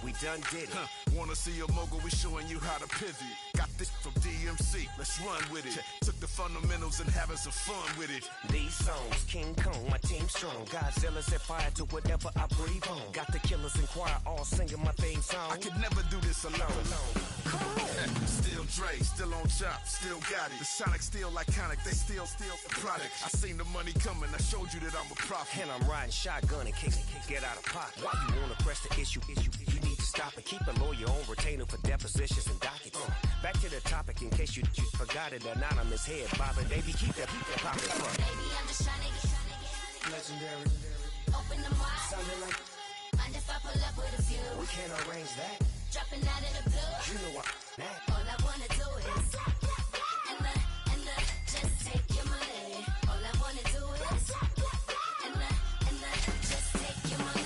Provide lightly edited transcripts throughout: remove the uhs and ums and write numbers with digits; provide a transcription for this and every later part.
we done did it. Wanna see a mogul, we showing you how to pivot. Got this from DMC, let's run with it. Took the fundamentals and having some fun with it. These songs, King Kong, my team strong. Godzilla set fire to whatever I breathe on. Got the killers in choir all singing my theme song. I could never do this alone. Still Dre, still on top, still got it. The Sonic still iconic, they still the product. I seen the money coming, I showed you that I'm a prophet. And I'm riding shotgun in case get out of pocket. Why you wanna press the issue? You need to stop and keep a lawyer on retainer for depositions and dockets. Back to the topic in case you forgot it. Anonymous head bobbing, baby, keep that popping front. Baby, I'm just trying to get Legendary. Open the mind. Sounding like Mind if I pull up with a few? we can't arrange that. Dropping out of the blue. You know what? That. All I wanna do is and just take your money. All I wanna do is and just take your money.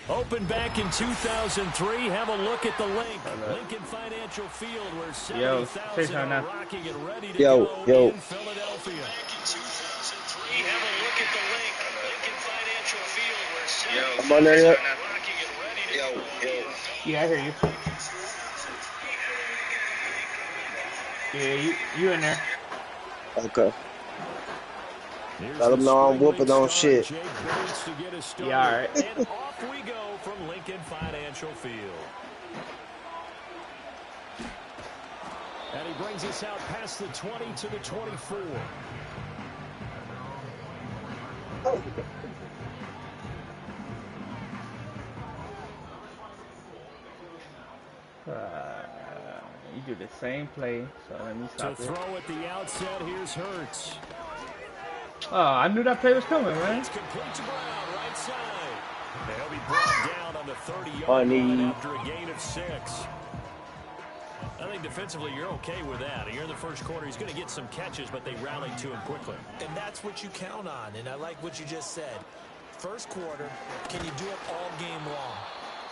Opened back in 2003. Have a look at the link. Lincoln Financial Field, where 70,000 are rocking and ready to go in Philadelphia. Back in 2003. Have a look at the link. Lincoln Financial Field, where 70,000 are rocking and ready to go in Philadelphia. Yeah, I hear you. Yeah, you in there. Okay. Let them know I'm whooping on shit. Yeah, all right. And off we go from Lincoln Financial Field. And he brings us out past the 20 to the 24. You do the same play, so let me stop to throw at the outset, here's Hurts. Oh, I knew that play was coming, man. It's complete to Brown, right side. They'll be brought down on the 30-yard line after a gain of 6. I think defensively you're okay with that. Here in the first quarter, he's going to get some catches, but they rallied to him quickly. And that's what you count on, and I like what you just said. First quarter, can you do it all game long?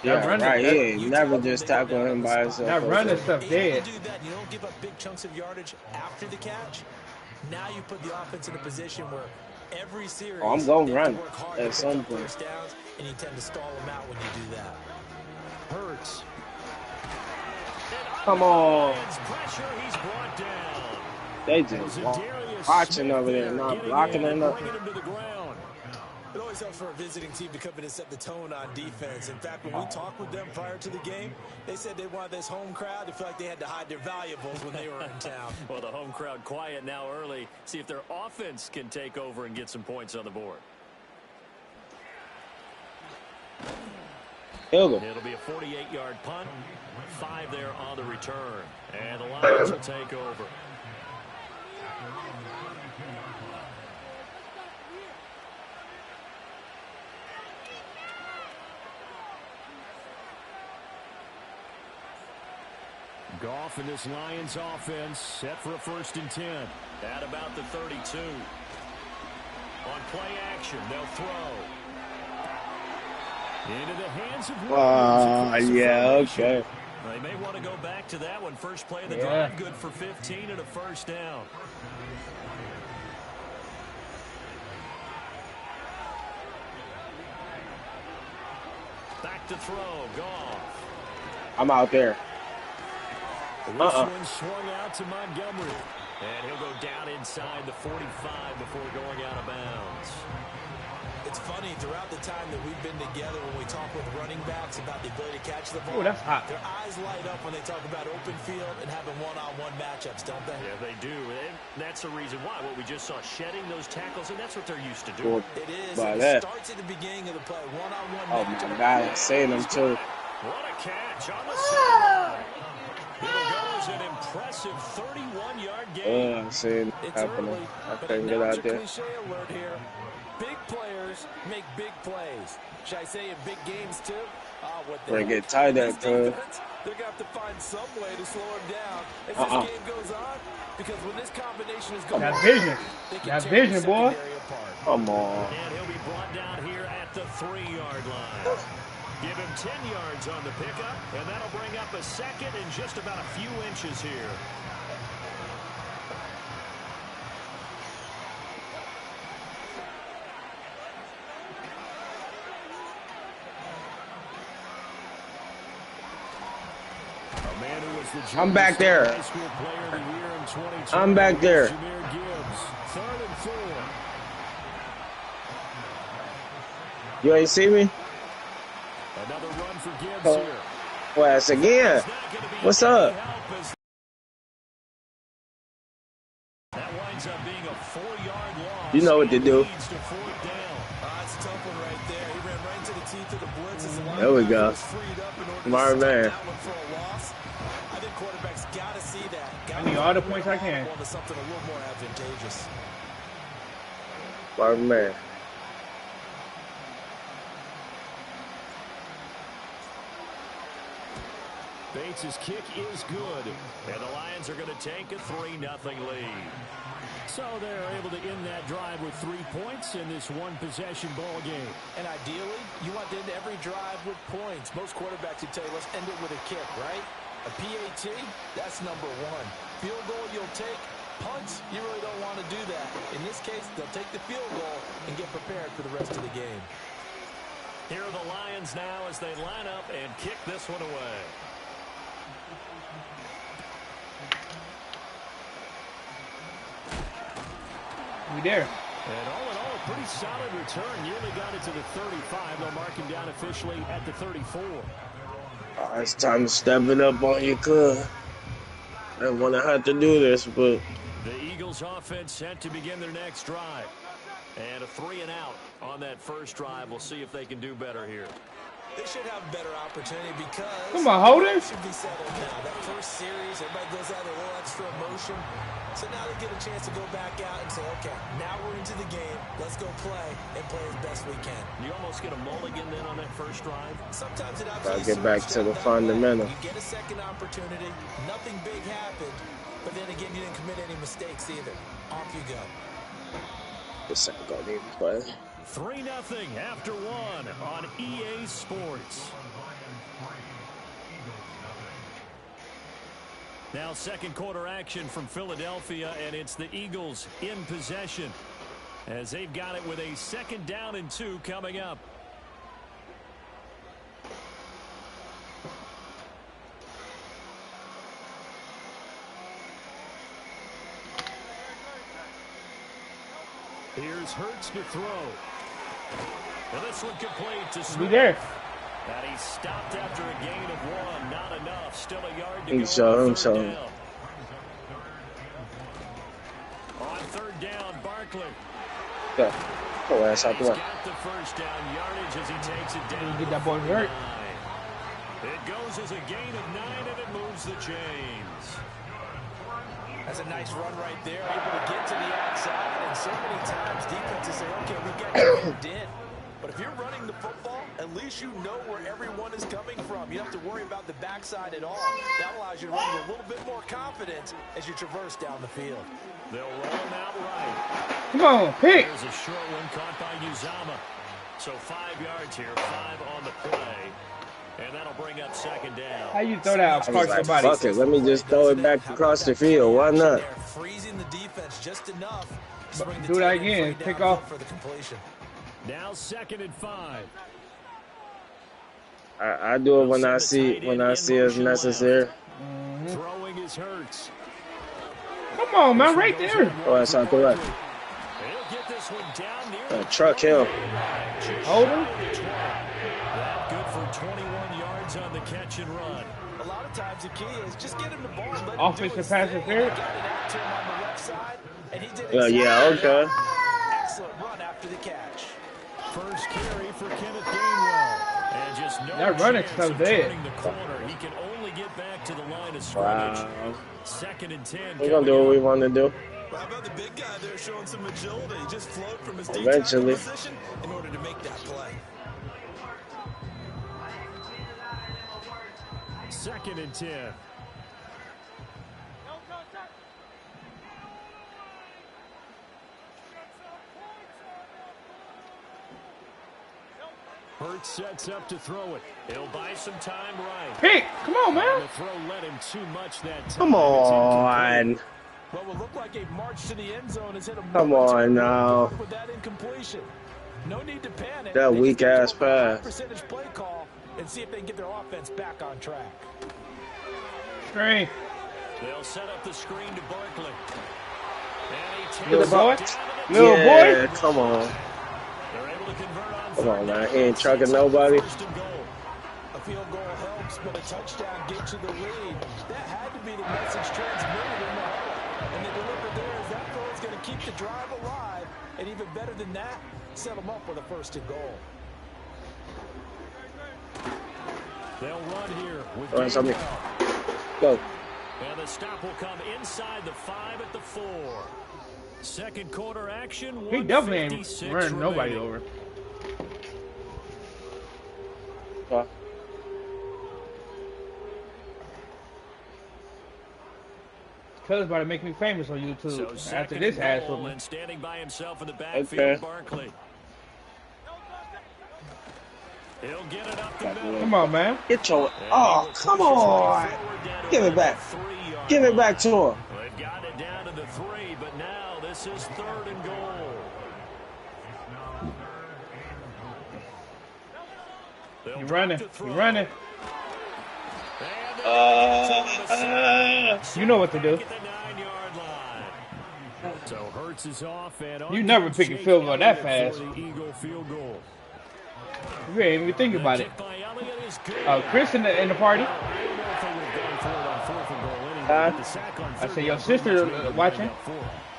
Yeah, right. Yeah, never just tackle him by himself. That running stuff dead. You do that, you don't give up big chunks of yardage after the catch. Now you put the offense in a position where every series I'm going to run at some point. Downs, and you tend to stall them out when you do that. Hurts. Come on. Pressure, he's brought down. They just watching over there, not blocking or nothing. It always helps for a visiting team to come in and set the tone on defense. In fact, when we talked with them prior to the game, they said they wanted this home crowd to feel like they had to hide their valuables when they were in town. Well, the home crowd quiet now early. See if their offense can take over and get some points on the board. It'll be a 48-yard punt. 5 there on the return. And the Lions will take over. Goff and this Lions offense set for a 1st and 10 at about the 32. On play action, they'll throw. Into the hands of Williams. Yeah, okay. They may want to go back to that one. First play of the drive, good for 15 and a 1st down. Back to throw, Goff. I'm out there. This one swung out to Montgomery. And he'll go down inside the 45 before going out of bounds. It's funny, throughout the time that we've been together, when we talk with running backs about the ability to catch the ball, that's hot. Their eyes light up when they talk about open field and having one-on-one matchups, don't they? Yeah, they do. And that's the reason why. What we just saw, shedding those tackles, and that's what they're used to doing. It is. By It that. starts at the beginning of the play. One-on-one Oh, matchup. my God. I'm saying them, too. What a catch on the sideline. Here goes an impressive 31-yard gain. I'm seeing it happening. I couldn't get out there. Cliche alert here. Big players players make big plays. Should I say in big games too? They get tight at they're going to have to find some way to slow him down as this game goes on. Because when this combination is going on, vision. That's vision, boy. Come on. And he'll be brought down here at the 3-yard line. Give him 10 yards on the pickup, and that'll bring up a second and just about a few inches here. I'm back there. I'm back there. You ain't see me? Another run for Gibbs here. Well, again. What's up? That winds up being a 4-yard loss. You know what to do. That's a tough one right there. He ran right into the teeth of the blitz. There we go. Smart man. I think quarterbacks got to see that. I need all the points I can. Something a little more advantageous. Smart man. Bates' kick is good, and the Lions are going to take a 3-0 lead. So they're able to end that drive with 3 points in this one-possession ball game. And ideally, you want to end every drive with points. Most quarterbacks would tell you, let's end it with a kick, right? A PAT, that's number 1. Field goal, you'll take. Punts, you really don't want to do that. In this case, they'll take the field goal and get prepared for the rest of the game. Here are the Lions now as they line up and kick this one away. We there. And all in all, a pretty solid return. Nearly got it to the 35. They'll mark him down officially at the 34. It's time to step it up on your club. I don't want to have to do this, but... The Eagles offense set to begin their next drive. And a 3-and-out on that first drive. We'll see if they can do better here. They should have a better opportunity because... Come on, Holden. Should be settled now. That first series, everybody goes out with a little extra emotion. So now they get a chance to go back out and say, okay, now we're into the game. Let's go play and play as best we can. You almost get a mulligan then on that first drive. Sometimes it Gotta get back to the fundamental. You get a second opportunity. Nothing big happened. But then again, you didn't commit any mistakes either. Off you go. The second goal need to play. 3-0 after 1 on EA Sports. Now second quarter action from Philadelphia, and it's the Eagles in possession as they've got it with a 2nd down and 2 coming up. Here's Hurts to throw. And this one complete to Smith. We there. And he stopped after a gain of 1. Not enough. Still a yard to He go. showed him On some. On 3rd down, Barkley. Go. Go ass out the He's way. got the first down yardage as he takes it down. Get that boy hurt. It goes as a gain of 9, and it moves the chains. That's a nice run right there. Able to get to the outside. And so many times defenses say, okay, we got you pinned in. But if you're running the football, at least you know where everyone is coming from. You don't have to worry about the backside at all. That allows you to run with a little bit more confidence as you traverse down the field. They'll roll him out right. Come on, pick. There's a short one caught by Uzama. So 5 yards here, 5 on the play. And that'll bring up 2nd down. How you throw that across Like, somebody? fuck it, let me just throw it back across the field. Why not? They're freezing the defense just enough. Do that again. Pick off. For the completion. Now 2nd and 5. I do it when I see it's necessary. Throwing his Hurts. Come on, man, right there. Oh, that's out the way. He'll get this one down near Truck him. Hold him. That good for 21 yards on the catch and run. A lot of times the key is just get him the ball. And let Offensive pass interference. Got it out to him on the left side, and he did Yeah, okay. excellent run after the catch. First carry for Kenneth Gainwell. And just no That running chance stuff of dead. turning the corner. He can only get back to the line of scrimmage. Wow. 2nd and 10. We're gonna do what we want to do. How about the big guy there showing some agility? Just float from his Eventually. position in order to make that play. 2nd and 10. Hurts sets up to throw it. He'll buy some time right. Pick! Come on, man. The throw led him too much that time. Come on. What will look like a march to the end zone has hit a Come on now. with that incompletion. No need to panic. That They weak just ass need to go with a high pass. percentage play call and see if they can get their offense back on track. Screen. They'll set up the screen to Barkley. And he takes Little boy. it down to the Little Yeah, boy. come on. They're able to convert on Come on, third man. down. He ain't trucking nobody. 1st and goal. A field goal helps, but a touchdown gets you the lead. That had to be the message transmitted in the huddle. And they delivered there as that goal is going to keep the drive alive. And even better than that, set them up with a 1st and goal. They'll run here with Run something. Gainwell. Go. And the stop will come inside the 5 at the 4. 2nd quarter action. He definitely ain't 1:56 running nobody remaining. over. Cuz about to make me famous on YouTube So after 2nd this and ass goal, whooping. and standing by himself in the backfield, Okay. Barkley. He'll get it up the middle. Come on, man. Get your. Oh, come on. Give it back. Give it back to him. They've got it down to the 3, but now this is 3rd and goal. They'll You drop running. to You throw. running. And You know what to do. at the 9-yard line. So Hurts is off, and You never pick a field goal that fast. for the Eagle field goal. You ain't even think about it. Kick by Elliott is good. Chris in the party. I don't know if they would have gone for it on 4th and goal anyway. Huh? The sack on I 3rd said, your down sister pretty much made them watching? up for it.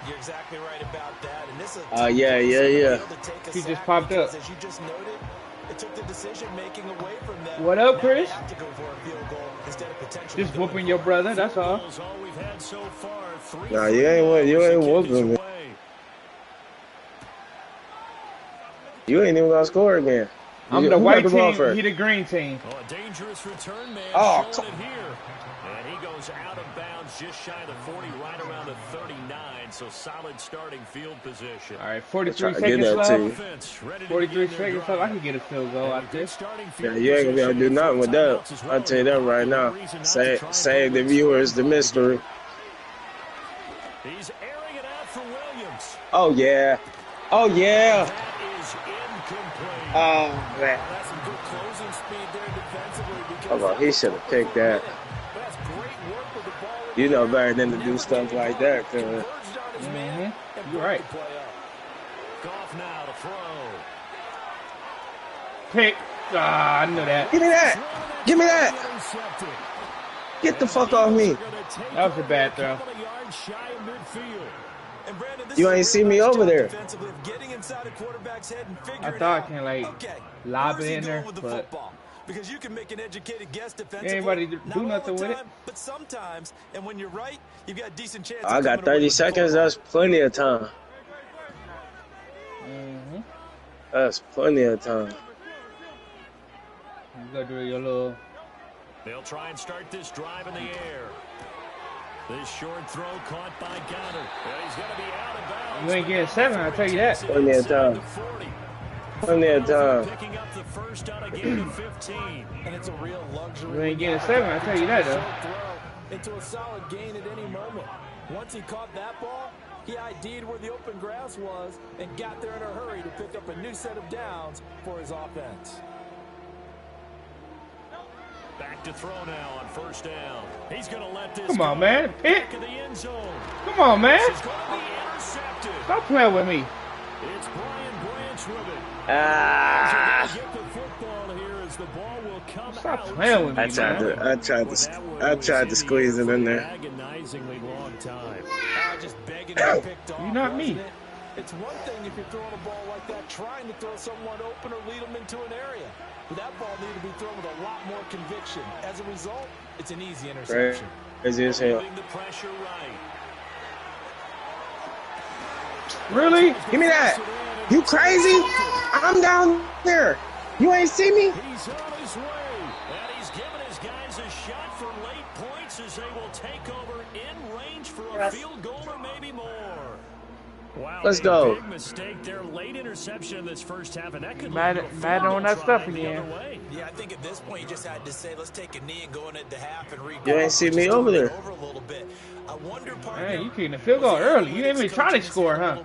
You're exactly right about that. And this is Yeah. She just popped up. As you just noted, it took the decision making away from them. What up, Now Chris? they have to go for a field goal instead of potentially Just going whooping for your it. brother, that's all. That's all we've had so far. 3 Nah, you ain't whooping me. You ain't even gonna score again. I'm Who the got white the ball team, first? he the green team. Oh, a dangerous return man Oh, showing it here. And he goes out of bounds just shy of the 40, right around the 39. So solid starting field position. All right, 43 Try to get seconds that to you. left. Offense ready to 43 begin their seconds left. I drive. can get a field goal out there. Yeah, you ain't gonna be able to do nothing with that. I'll tell you that right now. Save the viewers the mystery. He's airing it out for Williams. Oh yeah. Oh yeah. That is incomplete. Oh man. That's some good closing speed there defensively. Because Come on, he should have picked that. that's great work with the ball. You know better than to do stuff like that, cuz. Converged on his man and You're broke right. the play up. Goff now to throw. Pick. Ah, I knew that. Give me that. Give me that. Intercepted. Get the fuck off me. That was a bad throw. Couple of yards shy of midfield. And Brandon, this You is a ain't see real me nice over job there. defensively of getting inside a quarterback's head and I figuring thought I out, can, like, okay, lob where's it he in going there, with the but football? Because you can make an educated guess defensively. anybody do Not all nothing the with it. time, but sometimes. And when you're right, you've got a decent chance. I of got coming away 30 with the seconds. football. That's plenty of time. Mm-hmm. That's plenty of time. You go do your little. They'll try and start this drive in the air. This short throw caught by Goddard. Well, he's going to be out of bounds. You ain't getting 7, I'll tell you that. Plenty of time. 40. Plenty of time. Picking up the first on a gain of 15. And it's a real luxury. You ain't getting 7, I'll tell you that, though. Short throw into a solid gain at any moment. Once he caught that ball, he ID'd where the open grass was and got there in a hurry to pick up a new set of downs for his offense. Back to throw now on first down. He's going to let this Come go. on, man. Pick. Back of the end zone. Come on, man. This is going to be intercepted. Stop playing with me. It's Brian Branch with it. Ah. Get the football here as the ball will come Stop out. playing with me, I tried man. I tried to squeeze it in there. Agonizingly long time. Just begging to be picked off. You're not me. wasn't it? It's one thing if you're throwing a ball like that, trying to throw someone open or lead them into an area. But that ball needed to be thrown with a lot more conviction. As a result, it's an easy interception. Crazy as hell. Putting the pressure right. Really? Give me that. You crazy? I'm down there. You ain't see me? He's on his way. And he's giving his guys a shot for late points as they will take over in range for a field goal or maybe more. Wow, let's go. Big mistake there, late interception in this first half, and that could mad on that stuff again. Yeah, I think at this point you just had to say, let's take a knee and go into the half and regroup. You ain't see me over there. Over a little bit. I wonder, man, you kicking the field goal early. You didn't even try to score, huh?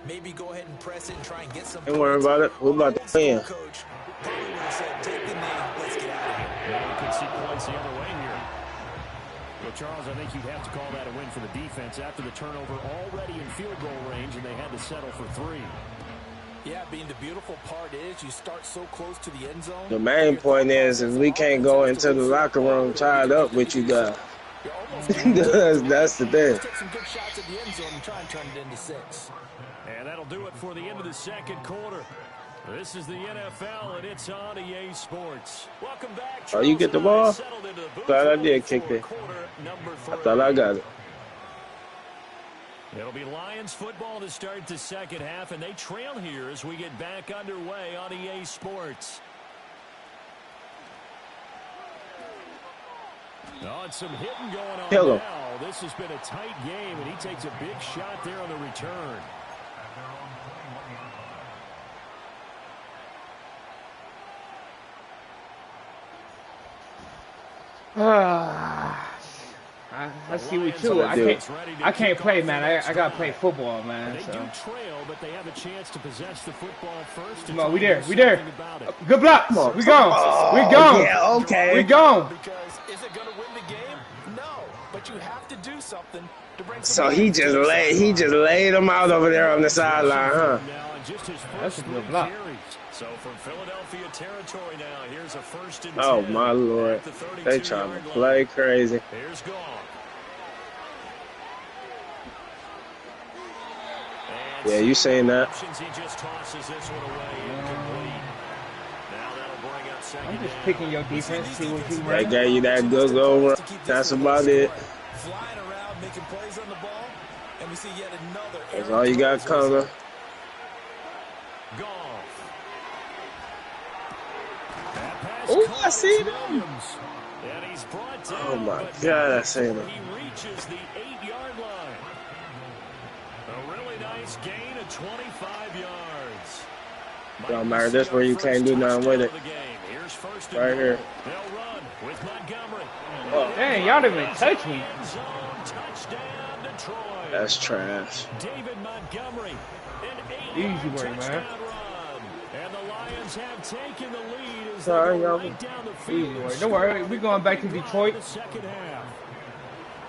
Maybe go ahead and press it and try and get some. Don't worry about it. We're about to win. Coach probably would have said, take the knee, let's get out of here. Yeah, we could see points the other way here. Well, Charles, I think you'd have to call that a win for the defense after the turnover already in field goal range, and they had to settle for 3. Yeah, being the beautiful part is you start so close to the end zone. The main point is we can't go into the locker room tied up with you guys. That's the thing. Take some good shots at the end zone and try and turn it into 6. And that'll do it for the end of the second quarter. This is the NFL, and it's on EA Sports. Welcome back. Oh, you get the ball? Glad I did kick it. I thought I got it. It'll be Lions football to start the second half, and they trail here as we get back underway on EA Sports. Oh, and some hitting going on now. This has been a tight game, and he takes a big shot there on the return. I see what you. I can't play, man. I gotta play football, man. So. They do trail, but they have a chance to possess the football first. Come on, we there. Good block. We gone. We gone. Yeah, okay. We gone. Because is it gonna win the game? No, but you have to do something to bring. So he just laid him out over there on the sideline, huh? That's a good block. So from Philadelphia territory now, here's a 1st and 10. Oh my Lord, they trying to play crazy. Here's Goff. Yeah, you saying that? He just tosses this one away incomplete. Now that'll bring up second. I'm just picking your defense, see what you They run. gave you that good go run. That's about it. Flying around, making plays on the ball, and we see yet another. That's all you got coming. Oh, I see him. Oh my God, I see him. He reaches the 8-yard line. A really nice gain of 25 yards. Don't matter. This where you can't do nothing with it. Right here. They'll run with Montgomery. Oh. Dang, y'all didn't even touch me. Touchdown, Detroit. That's trash. David Montgomery. Easy work, man. And the Lions have taken the lead as Sorry, they y'all. right down the field. Easy work. Don't worry, we're going back to Detroit.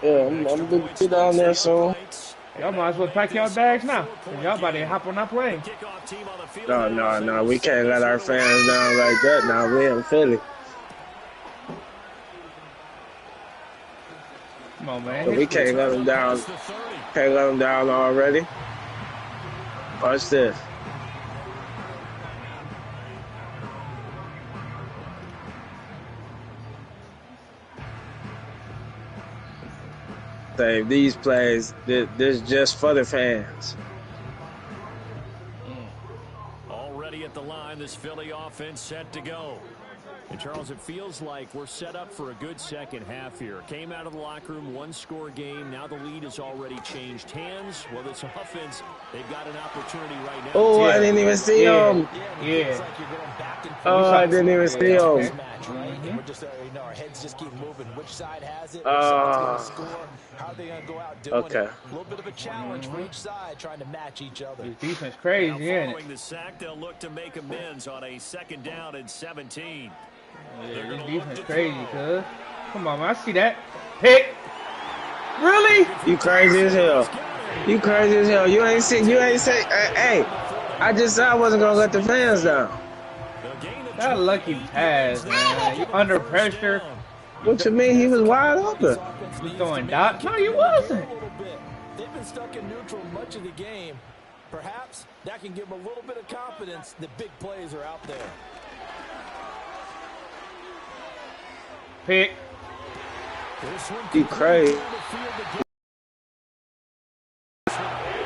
Yeah, I'm gonna be down there soon. Y'all might as well pack y'all bags now. Y'all about to hop on that plane. No. We can't let our fans down like that. Now we in Philly. Come on, man. But we can't let them down. Can't let them down already. Watch this. Save these plays. This just for the fans. Already at the line, this Philly offense set to go. And Charles, it feels like we're set up for a good second half here. Came out of the locker room, 1-score game. Now the lead has already changed hands. Well, this offense, they've got an opportunity right now. Oh, I didn't even see him. Yeah. Oh, I didn't even see him. We're just, our heads just keep moving. Which side has it? Which side's going to score? How are they going to go out doing it? A little bit of a challenge for each side, trying to match each other. This defense crazy, now, ain't following it? the sack, they'll look to make amends on a 2nd down and 17. Yeah, this defense crazy, cuz. Come on, man. I see that. Pick. Really? You crazy as hell. You crazy as hell. You ain't say. Hey, I just said I wasn't gonna let the fans down. That lucky pass, man. You under pressure. What you mean? He was wide open. You throwing dots? No, you wasn't. They've been stuck in neutral much of the game. Perhaps that can give them a little bit of confidence that big plays are out there. Pick. You crazy.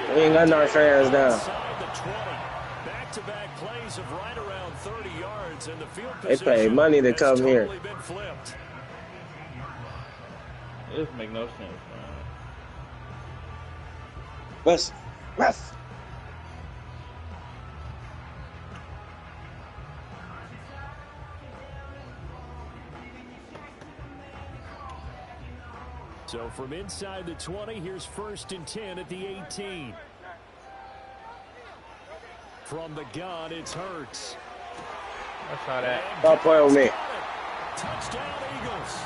We ain't got no fans down. Back-to-back plays of right around 30 yards, and the field they pay money to come totally here. Been flipped. This make no sense, man. Ref. So from inside the 20, here's 1st and 10 at the 18. From the gun, it's Hurts. I saw that. Stop playing with me. Touchdown, Eagles.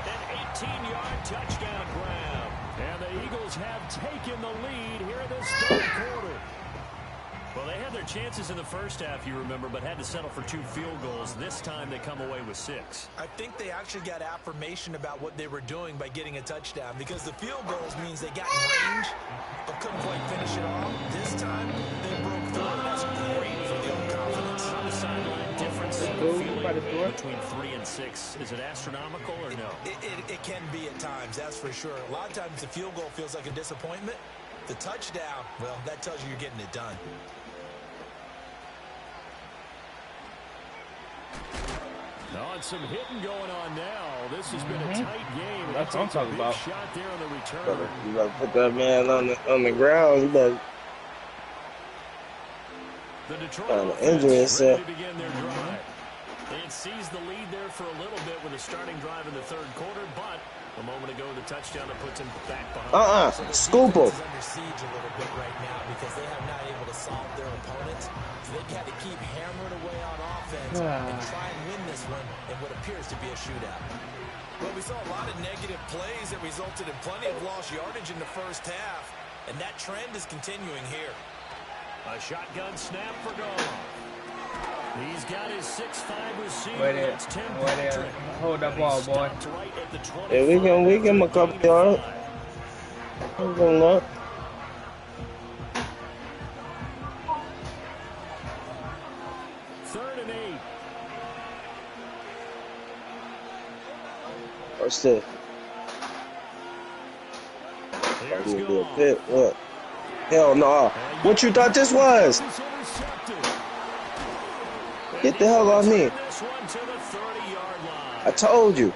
An 18-yard touchdown grab. And the Eagles have taken the lead here in this third quarter. Well, they had their chances in the first half, you remember, but had to settle for 2 field goals. This time they come away with 6. I think they actually got affirmation about what they were doing by getting a touchdown, because the field goals means they got in range but couldn't quite finish it off. This time they broke through. That's great for the own confidence. On the sideline, difference in feeling between 3 and 6. Is it astronomical or no? It can be at times, that's for sure. A lot of times the field goal feels like a disappointment. The touchdown, well, that tells you you're getting it done. On some hitting going on now. This has been a tight game. That's what I'm talking about. Shot there on the return. You better put that man on the ground. You better. The Detroit injury himself. ready to begin their drive. They had seized the lead there for a little bit with a starting drive in the third quarter, but a moment ago the touchdown that puts him back behind. Scoop him. Under siege a little bit right now because they have not able to solve their opponents. So they've had to keep hammering away on offense and try and win this one in what appears to be a shootout. Well, we saw a lot of negative plays that resulted in plenty of lost yardage in the first half, and that trend is continuing here. A shotgun snap for Goff. He's got his 6'5" receiver. Wait there. That's Tim Wait there. Patrick. Hold that ball, boy. Stopped right at the 25. Yeah, we give him a couple yards. I'm going look. Third and 8. What's this? There's Gonna be a Goff. pit. What? Hell no. What you thought this was? This is intercepted. Get the hell off me. This one to the 30-yard line. I told you.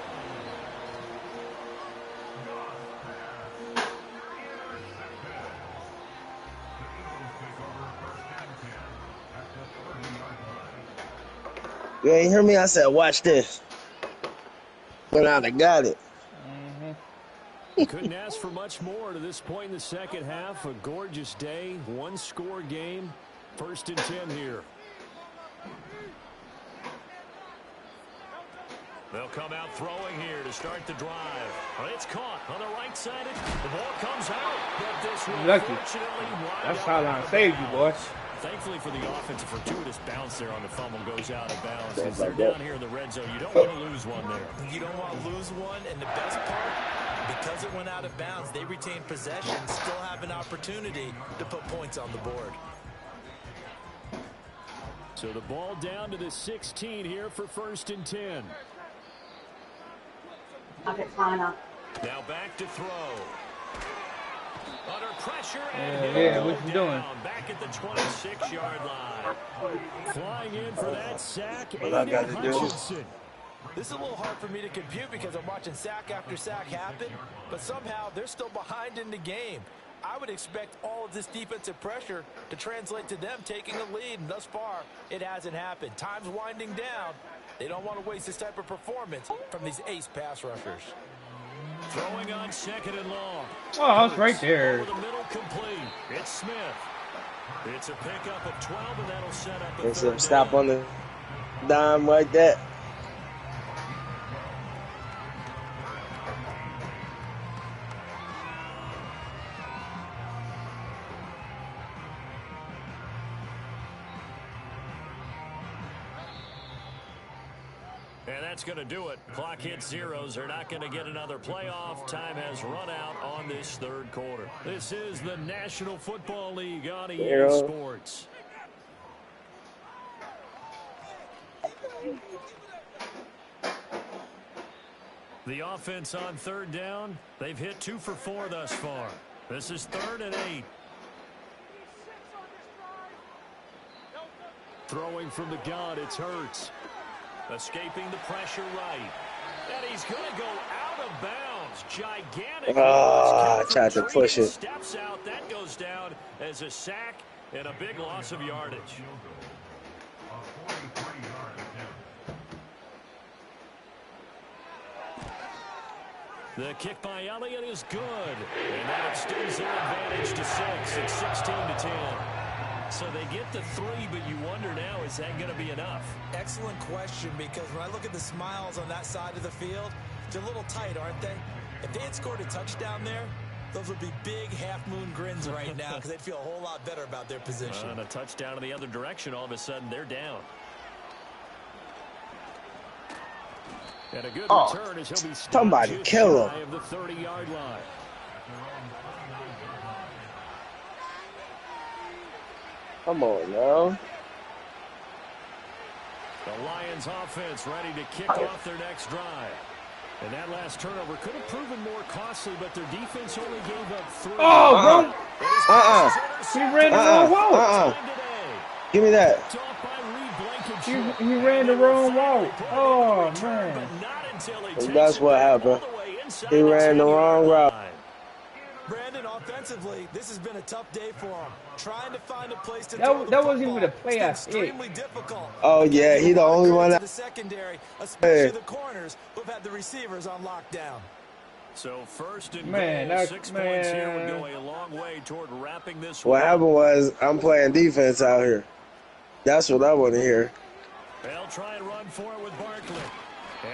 You ain't hear me? I said, watch this. But I'd have got it. Couldn't ask for much more to this point in the second half. A gorgeous day, one-score game. 1st and 10 here. They'll come out throwing here to start the drive. Well, it's caught on the right side. The ball comes out. But this will Lucky. fortunately wide That's open. how line saved you, boy. Thankfully for the offense, a fortuitous bounce there on the fumble goes out of bounds. That's As they're like that. down here in the red zone, you don't want to lose one there. You don't want to lose one, and the best part, because it went out of bounds, they retained possession, still have an opportunity to put points on the board. So the ball down to the 16 here for 1st and 10. Now back to throw. Under pressure and Yeah, he'll what go you down doing? back at the 26-yard line. Flying in for that sack, What I Aiden gotta do? Hutchinson. This is a little hard for me to compute because I'm watching sack after sack happen, but somehow they're still behind in the game. I would expect all of this defensive pressure to translate to them taking a lead, and thus far, it hasn't happened. Time's winding down. They don't want to waste this type of performance from these ace pass rushers. Throwing on 2nd and long. Oh, it's right there. Over the middle complete. It's Smith. It's a pickup of 12, and that'll set up a They said third stop down. on the dime like that. And that's going to do it. Clock hits zeros. They're not going to get another playoff. Time has run out on this third quarter. This is the National Football League on EA Sports. The offense on 3rd down, they've hit 2 for 4 thus far. This is 3rd and 8. Throwing from the gun, it's Hurts. Escaping the pressure right. And he's going to go out of bounds. Gigantic. I tried to push it. Steps out. That goes down as a sack and a big loss of yardage. The kick by Elliott is good. And that extends their advantage to 6. It's 16-10. So they get the 3, but you wonder now, is that going to be enough? Excellent question, because when I look at the smiles on that side of the field, they're a little tight, aren't they? If they had scored a touchdown there, those would be big half-moon grins right now because they'd feel a whole lot better about their position. And a touchdown in the other direction, all of a sudden they're down. And a good return as he'll be somebody kill him. Of the 30-yard line. Come on now. The Lions offense ready to kick off their next drive. And that last turnover could have proven more costly, but their defense only gave up 3. Oh, bro. He ran the wrong route. Give me that. He ran the wrong route. Oh, man. And that's what happened. He ran the wrong route. Brandon, offensively, this has been a tough day for him. Trying to find a place to that wasn't even a play I extremely difficult. Oh yeah, he the only one. The secondary, especially the corners, who've had the receivers on lockdown. So 1st and goal, 6 points here would go a long way toward wrapping this. What happened was I'm playing defense out here. That's what I want to hear. They'll try and run for it with Barkley.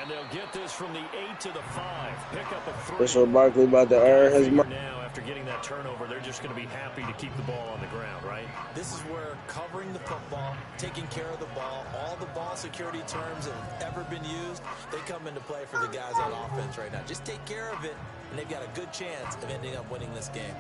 And they'll get this from the 8 to the 5. Pick up a 3. That's what Barkley about to earn his money. Now, after getting that turnover, they're just going to be happy to keep the ball on the ground, right? This is where covering the football, taking care of the ball, all the ball security terms that have ever been used, they come into play for the guys on offense right now. Just take care of it, and they've got a good chance of ending up winning this game.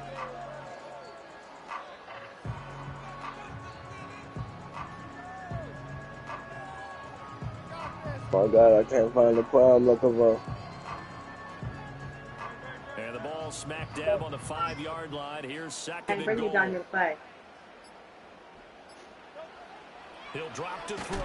Oh, my God, I can't find the play I'm looking for. And the ball smack dab on the 5-yard line. Here's 2nd and goal. Bring you down your play. He'll drop to throw.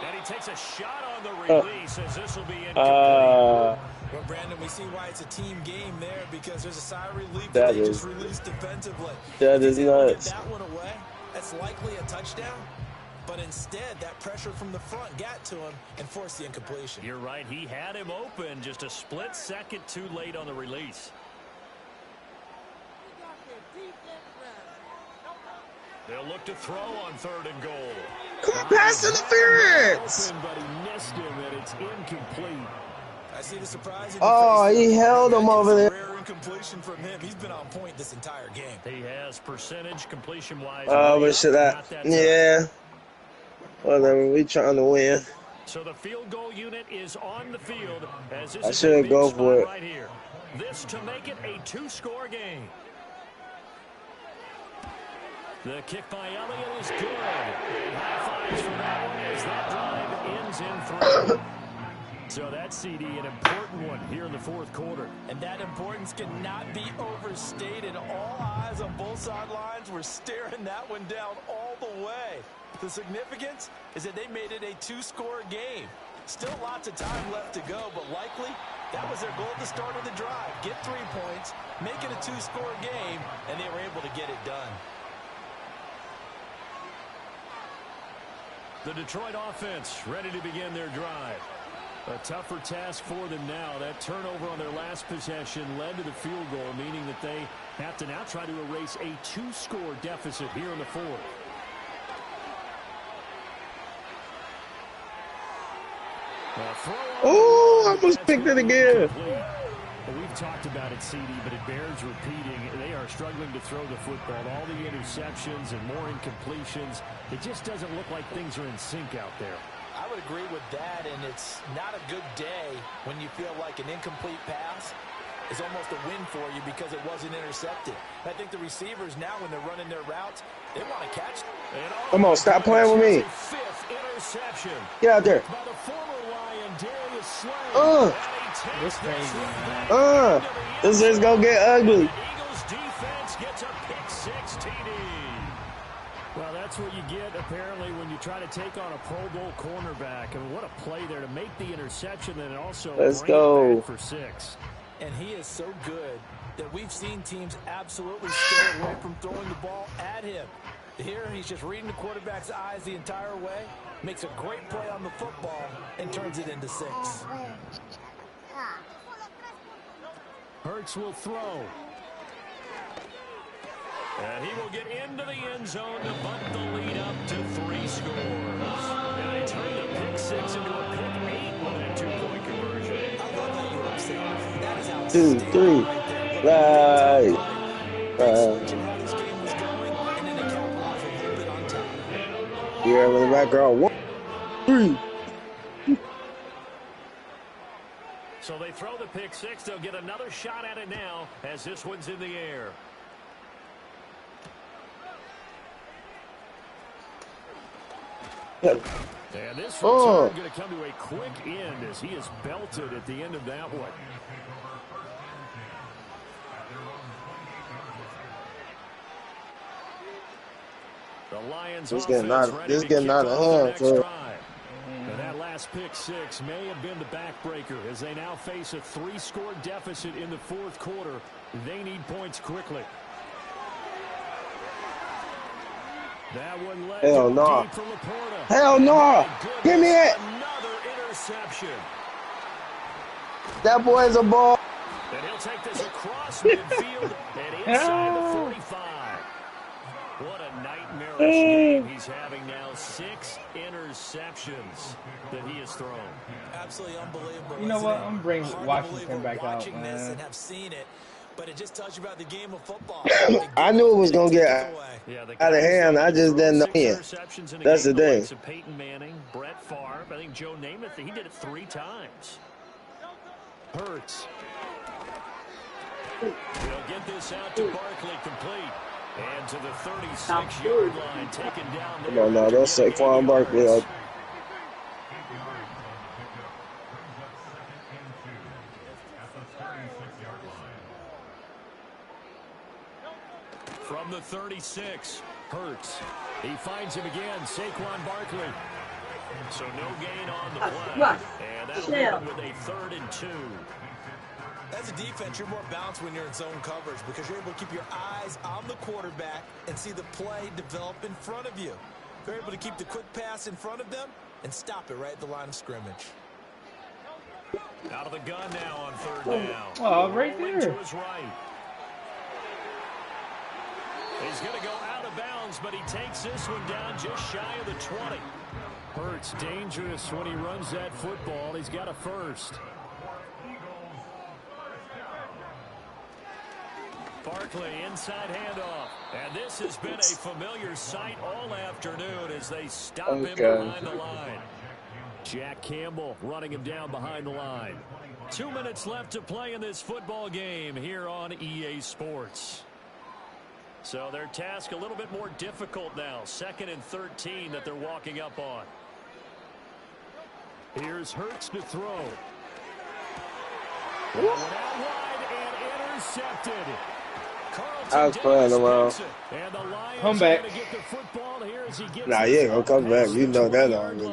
And he takes a shot on the release as this will be incomplete. Well, Brandon, we see why it's a team game there because there's a sigh of relief that they just released defensively. That is nuts. Get that one away, that's likely a touchdown. But instead, that pressure from the front got to him and forced the incompletion. You're right. He had him open, just a split second too late on the release. They'll look to throw on 3rd and goal. Come on, pass interference. Open, but he missed him, and it's incomplete. I see the surprise. Oh, he held him over there. Rare incompletion from him. He's been on point this entire game. He has percentage completion-wise. Oh, but should I? Yeah. Well, then we trying to win. So the field goal unit is on the field as this I should go for it. Right here. This to make it a 2-score game. The kick by Elliott is good. High fives for that one as that drive ends in 3. So that's, CD, an important one here in the 4th quarter. And that importance cannot be overstated. All eyes on both sidelines were staring that one down all the way. The significance is that they made it a 2-score game. Still lots of time left to go, but likely that was their goal at the start of the drive. Get 3 points, make it a 2-score game, and they were able to get it done. The Detroit offense ready to begin their drive. A tougher task for them now. That turnover on their last possession led to the field goal, meaning that they have to now try to erase a 2-score deficit here in the 4th. Oh, I almost picked it again. Well, we've talked about it, CD, but it bears repeating. They are struggling to throw the football. All the interceptions and more incompletions. It just doesn't look like things are in sync out there. I would agree with that, and it's not a good day when you feel like an incomplete pass is almost a win for you because it wasn't intercepted. I think the receivers now, when they're running their routes, they want to catch. Come on, stop playing with me. 5th interception. Get out there. By the former Lion, Darius Slay. This crazy, man. This is gonna get ugly. Eagles defense gets a pick-6 TD. Well, that's what you get, apparently, when you try to take on a Pro Bowl cornerback. I mean, what a play there to make the interception and also Let's bring go. it back for 6. And he is so good that we've seen teams absolutely stay away from throwing the ball at him. Here, he's just reading the quarterback's eyes the entire way, makes a great play on the football, and turns it into 6. Hurts will throw. And he will get into the end zone to bump the lead up to 3 scores. And they turn the pick-6 into a pick-8 with that 2-point conversion. I love how you were saying that is 2, 3, right. You're in the background. 1, 3. So they throw the pick-6. They'll get another shot at it now as this one's in the air. And this return going to come to a quick end as he is belted at the end of that one. The Lions This offense getting out of hand. So. And that last pick-6 may have been the backbreaker as they now face a 3-score deficit in the 4th quarter. They need points quickly. That one led Hell no. deep for Laporta. Hell no. Give me it. Another interception. That boy's a ball. And he'll take this across midfield and inside the 45. What a nightmarish game he's having now. 6 interceptions that he has thrown. Absolutely unbelievable. You know what? I'm bringing Washington back out, man. And have seen it, but it just tells you about the game of football. I knew it was going to get out of hand. I just didn't know it. That's the thing. Peyton Manning, Brett Favre, I think Joe Namath, he did it 3 times. Hurts. He'll get this out to Barkley complete. And to the 36-yard line, taken down there. Come on now, that's Saquon Barkley. From the 36, Hurts. He finds him again, Saquon Barkley. So no gain on the play. And that'll leave him with a 3rd and 2. As a defense, you're more balanced when you're in zone coverage because you're able to keep your eyes on the quarterback and see the play develop in front of you. You're able to keep the quick pass in front of them and stop it right at the line of scrimmage. Out of the gun now on 3rd down. Oh, right there. To his right. He's going to go out of bounds, but he takes this one down just shy of the 20. Hurts dangerous when he runs that football. He's got a 1st. Barkley, inside handoff. And this has been a familiar sight all afternoon as they stop him behind the line. Jack Campbell running him down behind the line. 2 minutes left to play in this football game here on EA Sports. So their task a little bit more difficult now. 2nd and 13 that they're walking up on. Here's Hurts to throw. Out wide and intercepted. I was playing around. Come back. Nah, you ain't gonna come back. You know that already.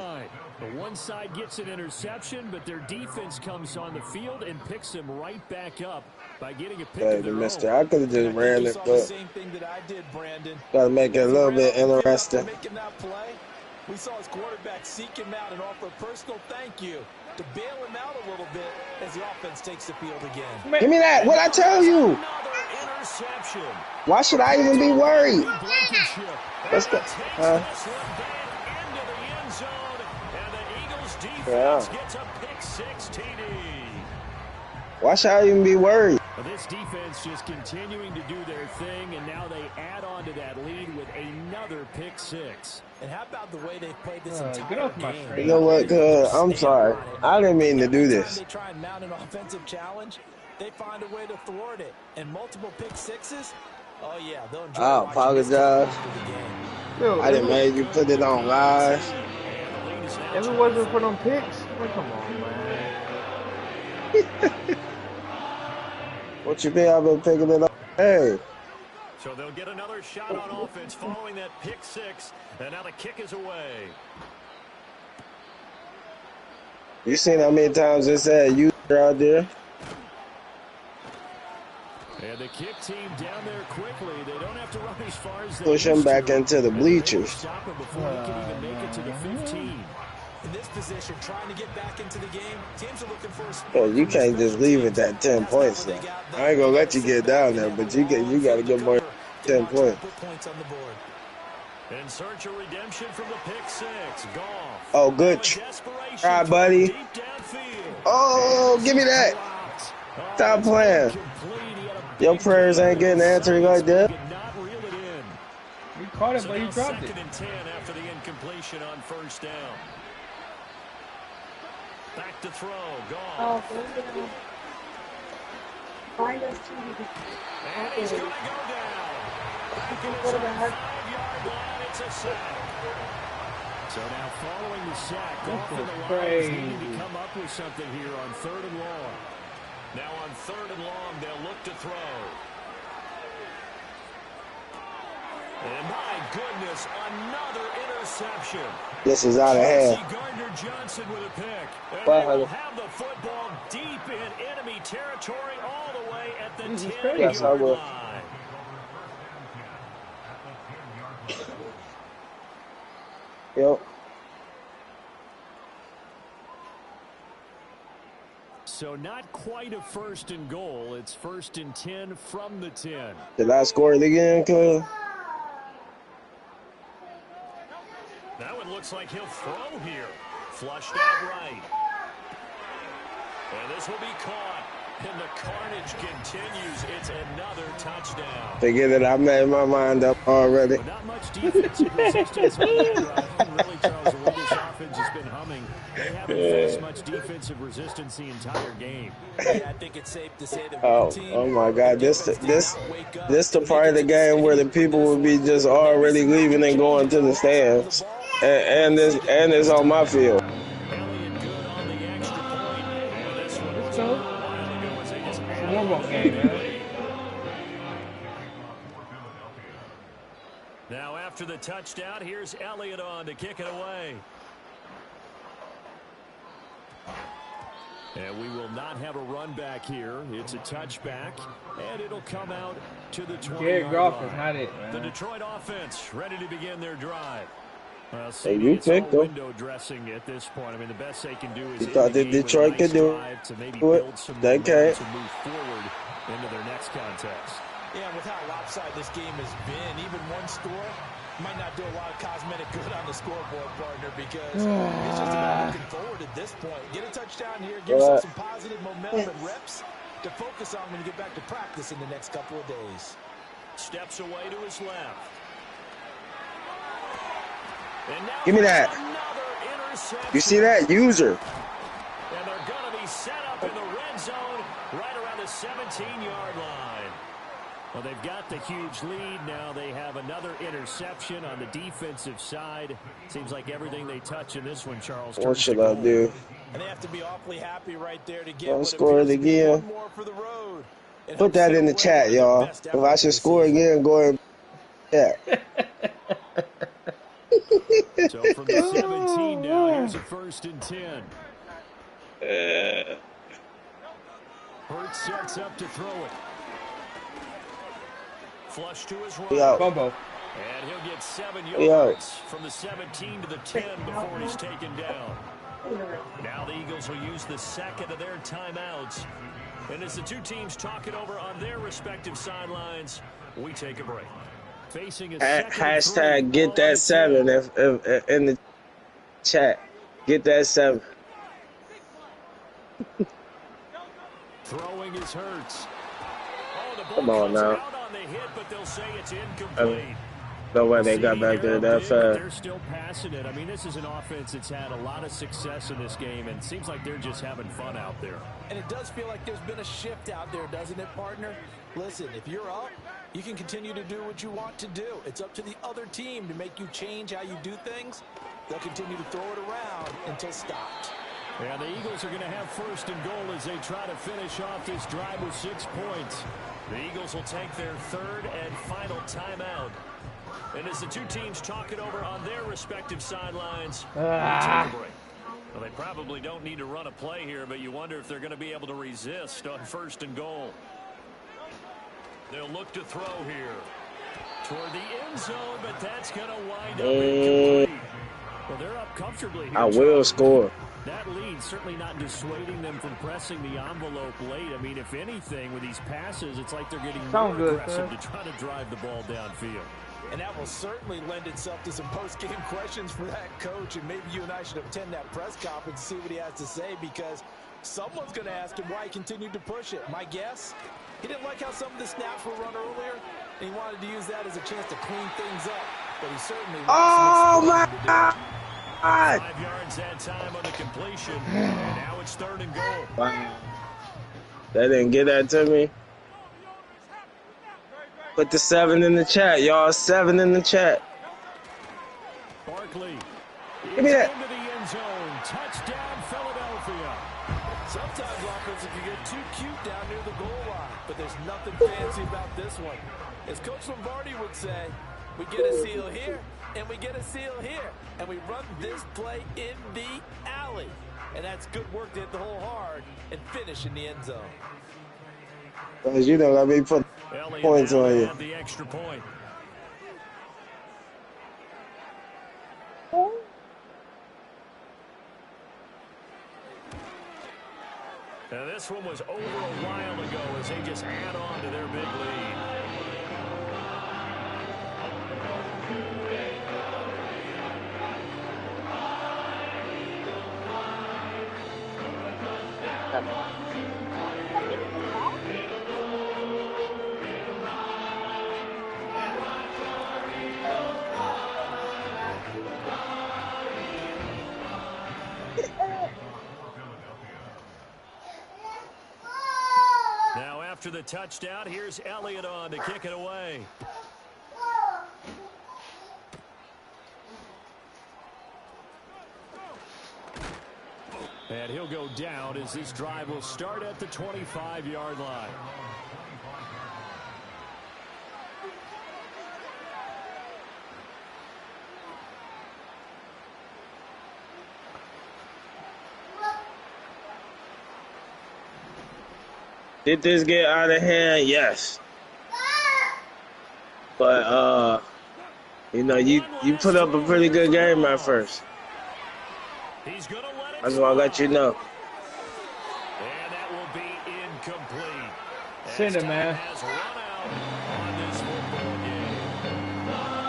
The one side gets an interception, but their defense comes on the field and picks them right back up by getting a pick of their own. I could have just ran it, but same thing that I did, Brandon. Gotta make it a little bit interesting. Making that play, we saw his quarterback seek him out and offer a personal thank you to bail him out a little bit as the offense takes the field again. Give me that. What I tell you? Interception. Why should I even be worried? Let's go. Yeah. Why should I even be worried? Well, this defense just continuing to do their thing, and now they add on to that lead with another pick-6. And how about the way they played this entire game? You know what, I'm sorry. I didn't mean to do this. They try and mount an offensive challenge. They find a way to thwart it. And multiple pick-6s, oh, yeah, they'll enjoy I apologize. I didn't make you put it on live. If it wasn't for them picks, well, come on, man. What you mean I've been picking it up? Hey. So they'll get another shot on offense following that pick six. And now the kick is away. You seen how many times they said you out there? And the kick team down there quickly. They don't have to run as far as they push him back into the bleachers. Stop him before he can even make it to the 15. In this position, trying to get back into the game, teams are looking for a Well, you can't just leave it at 10 points now. I ain't gonna let you get down there, but you gotta get more 10 points. On the board. In search of redemption from the pick six. Goff. Oh, good. All right, buddy. Oh, give me that. Stop playing. Your prayers ain't getting answered like that. You caught it, but you dropped it. 2nd and 10 after the incompletion on first down. Back to throw. Goff. Oh, find us too. And he's going to go down. Back in his own 5-yard line. It's a sack. So now following the sack, Goff and the Lions needing to come up with something here on 3rd and long. Now on 3rd and long, they'll look to throw. And my goodness, another interception. This is out of hand. Gardner-Johnson with a pick. And they will have the football deep in enemy territory all the way at the 10-yard line. Yep. So not quite a 1st and goal. It's 1st and 10 from the 10. Did I score it again, cuz? That one looks like he'll throw here. Flushed out right. And this will be caught. And the carnage continues. It's another touchdown. Forget it. I made my mind up already. But not much defensive resistance on that drive. Really, Charles, the way this offense has been humming, they haven't faced much defensive resistance the entire game. Yeah, I think it's safe to say that Oh my God! This the part of the game where the people will be just already leaving and going to the stands, and it's on my field. Now after the touchdown, here's Elliott on to kick it away. And we will not have a run back here. It's a touchback, and it'll come out to the 20-yard line. Not it, man. The Detroit offense ready to begin their drive. Well, hey, you picked them. Window dressing at this point. I mean, the best they can do is you thought that Detroit could do it. To maybe build some they can't. To move forward into their next contest. Yeah, with how lopsided this game has been, even one score might not do a lot of cosmetic good on the scoreboard, partner, because it's just about looking forward at this point. Get a touchdown here, give yourself some positive momentum and reps to focus on when you get back to practice in the next couple of days. Steps away to his left. And now give me that. You see that? User. And they're going to be set up in the red zone right around the 17-yard line. Well, they've got the huge lead. Now they have another interception on the defensive side. Seems like everything they touch in this one, Charles. What should I do? And they have to be awfully happy right there to get I'll score it again. one more for the road. Put that in the chat, y'all. If I should score again, go ahead. Yeah. So from the 17 now, here's a 1st and 10. Hurts sets up to throw it. Flush to his right. Bumbo. And he'll get 7 yards from the 17 to the 10 before he's taken down. Now the Eagles will use the second of their timeouts. And as the two teams talk it over on their respective sidelines, we take a break. Facing a hashtag get that 7 if in the chat. Get that 7. Throwing his Hurts. Oh, the ball come on now. Out on the hit, but they'll say it's incomplete. No way they got back there that fast. They're still passing it. I mean, this is an offense that's had a lot of success in this game, and it seems like they're just having fun out there. And it does feel like there's been a shift out there, doesn't it, partner? Listen, if you're up, you can continue to do what you want to do. It's up to the other team to make you change how you do things. They'll continue to throw it around until stopped. And the Eagles are going to have first and goal as they try to finish off this drive with 6 points. The Eagles will take their third and final timeout. And as the two teams talk it over on their respective sidelines, we'll take a break. Well, they probably don't need to run a play here, but you wonder if they're going to be able to resist on first and goal. They'll look to throw here toward the end zone, but that's going to wind up incomplete. Well, they're up comfortably here. I will score. That lead certainly not dissuading them from pressing the envelope late. I mean, if anything, with these passes, it's like they're getting more aggressive to try to drive the ball downfield. And that will certainly lend itself to some post-game questions for that coach. And maybe you and I should attend that press conference and see what he has to say, because someone's going to ask him why he continued to push it. My guess, he didn't like how some of the snaps were run earlier, and he wanted to use that as a chance to clean things up. But he certainly... Oh, my God! 5 yards that time on the completion, and now it's third and goal. Wow. They didn't get that to me. Put the 7 in the chat, y'all. 7 in the chat. Barkley. Give me that. Into the end zone. Touchdown, Philadelphia. Sometimes offenses can get too cute down near the goal line, but there's nothing fancy about this one. As Coach Lombardi would say, we get a seal here, and we get a seal here, and we run this play in the alley. And that's good work to hit the hole hard and finish in the end zone. Because you know, I mean, put points on you. The extra point. Now this one was over a while ago as they just add on to their big lead. Now after the touchdown, here's Elliott on to kick it away. And he'll go down as this drive will start at the 25-yard line. Did this get out of hand? Yes. But, you know, you put up a pretty good game at first. He's gonna let it. I just want to let you know. And that will be incomplete. Send it, man.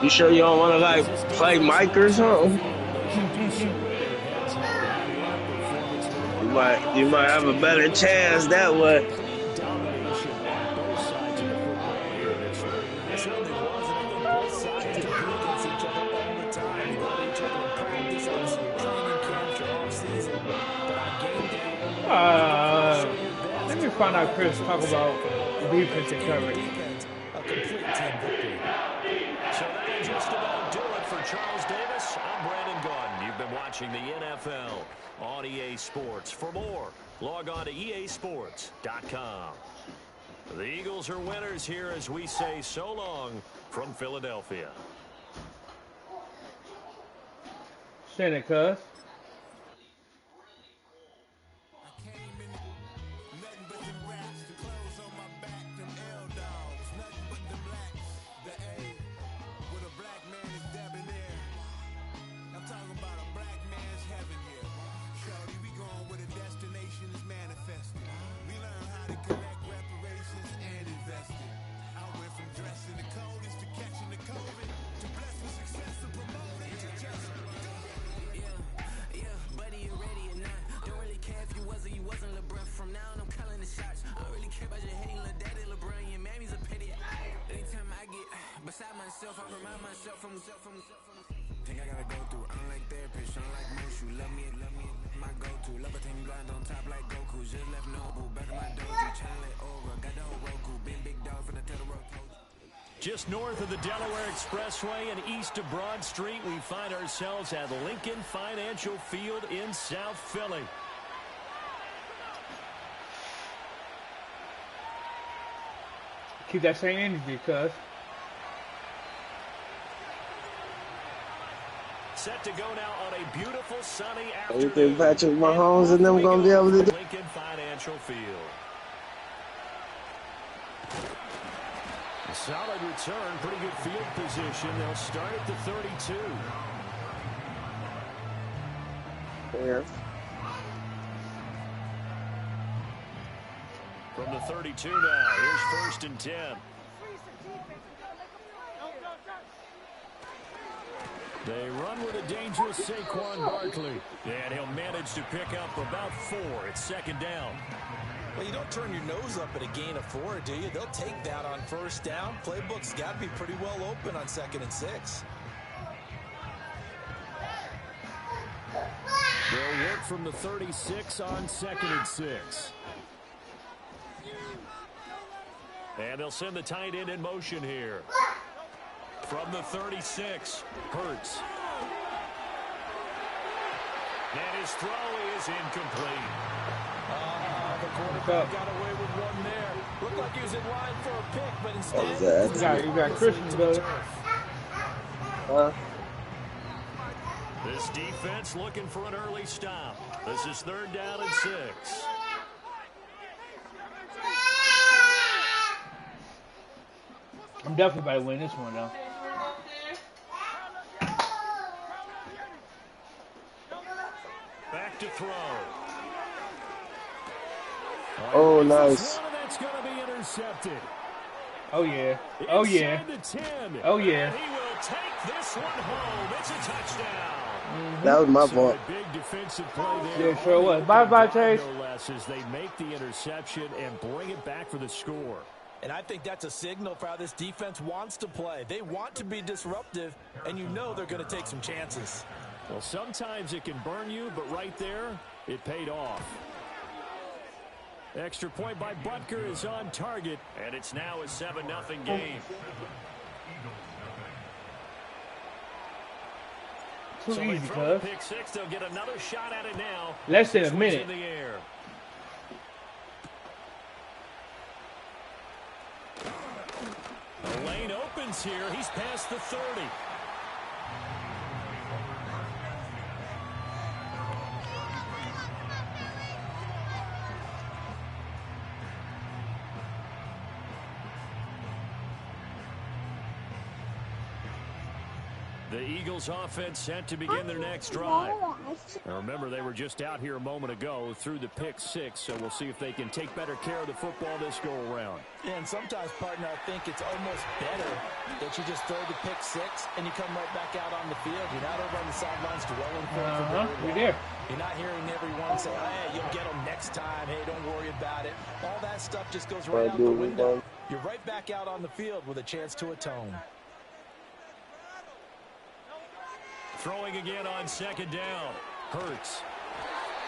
You sure you don't want to, like, play Mike or something? You might have a better chance that way. Let me find out Chris talk about defensive coverage. A complete team victory. So that'll just about do it for Charles Davis. I'm Brandon Gaudin. You've been watching the NFL on EA Sports. For more, log on to easports.com. The Eagles are winners here as we say so long from Philadelphia. Send it, cuz. Think I gotta go through. I don't like therapists, I don't like Mushu. Love me, my go-to. Love a team blind on top like Goku. Just left Nobu, back in my dojo. Channel it over, got the whole Roku. Big dog from the Tether Road. Just north of the Delaware Expressway and east of Broad Street, we find ourselves at Lincoln Financial Field in South Philly. Keep that same energy, cuz. Set to go now on a beautiful sunny You afternoon. think Patrick Mahomes and them gonna be able to do? Lincoln Financial Field. A solid return, pretty good field position. They'll start at the 32. Yeah. From the 32 now, here's 1st and 10. They run with a dangerous Saquon Barkley. And he'll manage to pick up about 4. It's 2nd down. Well, you don't turn your nose up at a gain of 4, do you? They'll take that on 1st down. Playbook's got to be pretty well open on 2nd and 6. They'll work from the 36 on 2nd and 6. And they'll send the tight end in motion here. From the 36, Hurts. And his throw is incomplete. The quarterback got away with one there. Looked like he was in line for a pick, but instead... You got Christian, brother. This defense looking for an early stop. This is 3rd down and 6. I'm definitely about to win this one, though. Back to throw. Oh, nice. That's going to be intercepted. Oh, yeah. Oh, yeah. Oh, yeah. And he will take this one home. It's a touchdown. That was my fault. Big defensive play there. Yeah, sure was. Bye-bye, Chase. No less as they make the interception and bring it back for the score. And I think that's a signal for how this defense wants to play. They want to be disruptive, and you know they're going to take some chances. Well, sometimes it can burn you, but right there, it paid off. Extra point by Butker is on target, and it's now a 7-0 game. Too So easy, throw the cuz. pick 6. They'll get another shot at it now. Less than a Switch minute. in the air. The lane opens here. He's past the 30. The Eagles offense set to begin their next drive. Now remember, they were just out here a moment ago through the pick 6, so we'll see if they can take better care of the football this go around. Yeah, and sometimes, partner, I think it's almost better that you just throw the pick 6 and you come right back out on the field. You're not over on the sidelines dwelling for You're there. You're not hearing everyone say, hey, you'll get them next time. Hey, don't worry about it. All that stuff just goes right out the window. You're right back out on the field with a chance to atone. Throwing again on 2nd down. Hurts.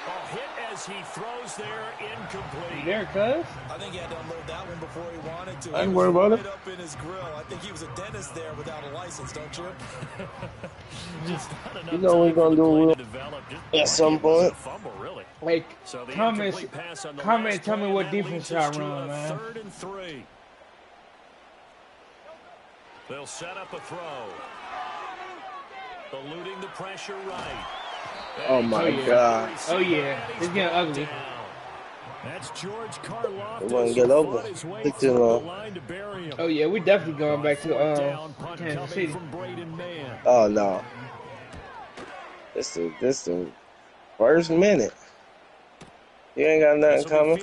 A hit as he throws there, incomplete. You there, cuz? I think he had to unload that one before he wanted to. I ain't worried about it. Right up in his grill. I think he was a dentist there without a license, don't you? Just not enough You know we're gonna do at some point. Fumble, really. Like, So the comment, incomplete pass on the comment, last tell me play, what that defense leads us y'all to run, a man. 3rd and 3. They'll set up a throw. Eluding the pressure right. Oh my God. Oh yeah, it's getting ugly. That's George Karlaftis. It won't get over. It's too long. Oh yeah, we definitely going back to Kansas City. Oh no. This the first minute. You ain't got nothing coming.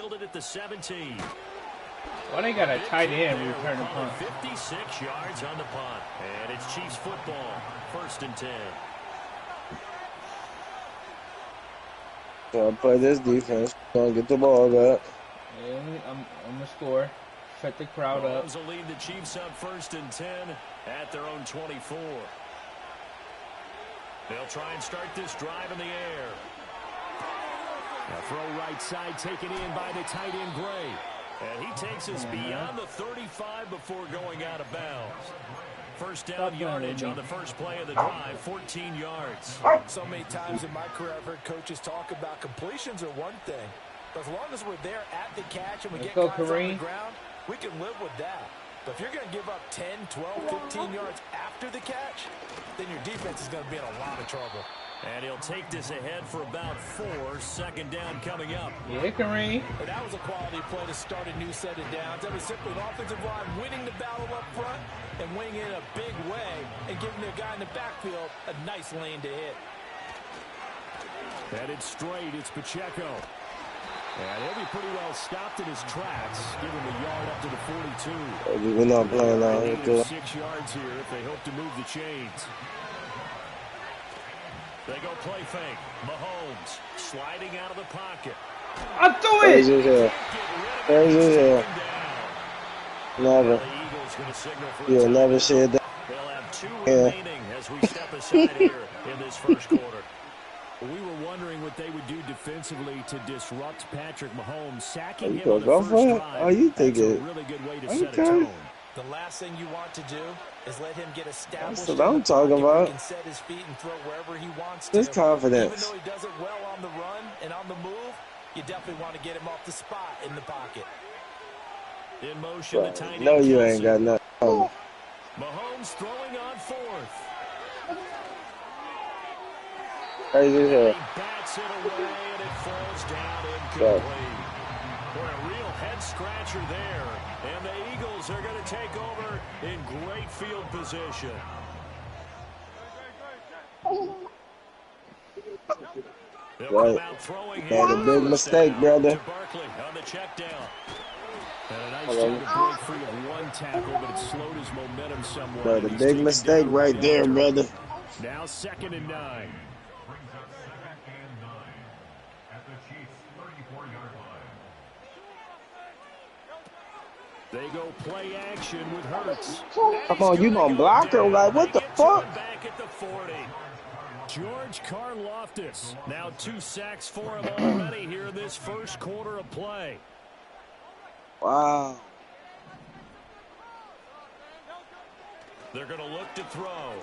Why they got a tight end return the punt? 56 yards on the punt. And it's Chiefs football. 1st and 10. Gonna play this defense. Gonna get the ball back. Yeah, I'm gonna score. Shut the crowd up. Will lead the Chiefs up 1st and 10 at their own 24. They'll try and start this drive in the air. A throw right side taken in by the tight end Gray. And he takes us beyond the 35 before going out of bounds. 1st down yardage on the first play of the drive, 14 yards. So many times in my career I've heard coaches talk about completions are one thing. But as long as we're there at the catch and we get guys on the ground, we can live with that. But if you're going to give up 10, 12, 15 yards after the catch, then your defense is going to be in a lot of trouble. And he'll take this ahead for about 4. Second down coming up. Yeah, Kareem. And that was a quality play to start a new set of downs. That was simply an offensive line winning the battle up front and winning it in a big way and giving the guy in the backfield a nice lane to hit. Headed straight, it's Pacheco. And he'll be pretty well stopped in his tracks. Give him a yard up to the 42. We're not playing out They here. need 6 yards here if they hope to move the chains. They go play fake. Mahomes sliding out of the pocket. I threw Crazy it. as hell. Crazy as hell. Never. You'll never see it. They'll have 2 remaining as we step aside here in this first quarter. We were wondering what they would do defensively to disrupt Patrick Mahomes. Sacking him on the first drive. Oh, you think That's it? a really good way to set a tone. The last thing you want to do is let him get established. That's what I'm talking about. He can set his feet and throw wherever he wants to. This confidence. Even though he does it well on the run and on the move, you definitely want to get him off the spot in the pocket. In motion, the tight end. No, you ain't got nothing. Mahomes throwing on 4th. Crazy as hell. He bats it away and it falls down incomplete. Boy, a real head scratcher there. And the Eagles are going to take over in great field position. Right. Had a big mistake, brother. Barkley on the check down. And a nice job to break free of 1 tackle, but it slowed his momentum somewhat. But a big mistake right there, brother. Now 2nd and 9. They go play action with Hurts. Come on, you gonna block her? Like, what the fuck? Back at the 40. George Karlaftis. Now 2 sacks for him already here in this first quarter of play. Wow. They're going to look to throw.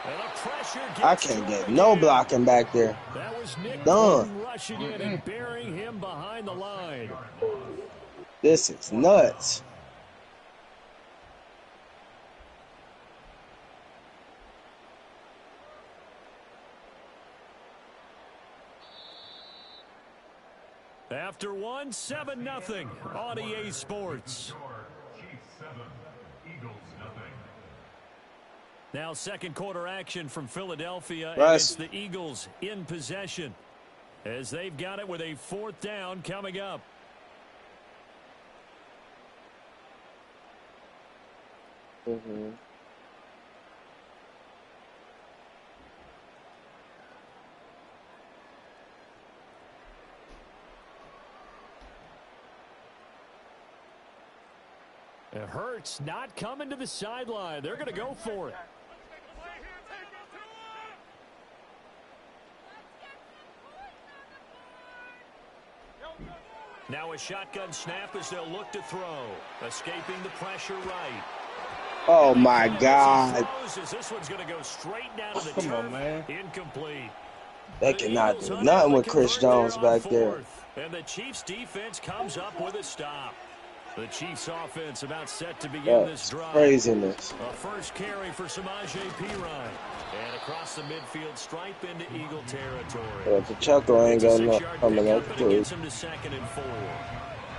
And a pressure gets I can't get no blocking back there. That was Nick Done. rushing in and burying him behind the line. This is nuts. After 1, 7-0 on EA Sports. Now second quarter action from Philadelphia, and it's the Eagles in possession as they've got it with a 4th down coming up. It hurts not coming to the sideline. They're going to go for it. Now a shotgun snap as they'll look to throw. Escaping the pressure right. Oh, my God. This one's going to go straight down to the Come on, man. Incomplete. They cannot do nothing with Chris Jones back there. And the Chiefs defense comes up with a stop. The Chiefs offense about set to begin That's this drive. craziness. A first carry for Samaje Perine. And across the midfield stripe into Eagle territory. But Pacheco ain't got nothing coming up to it. Gets him to 2nd and 4.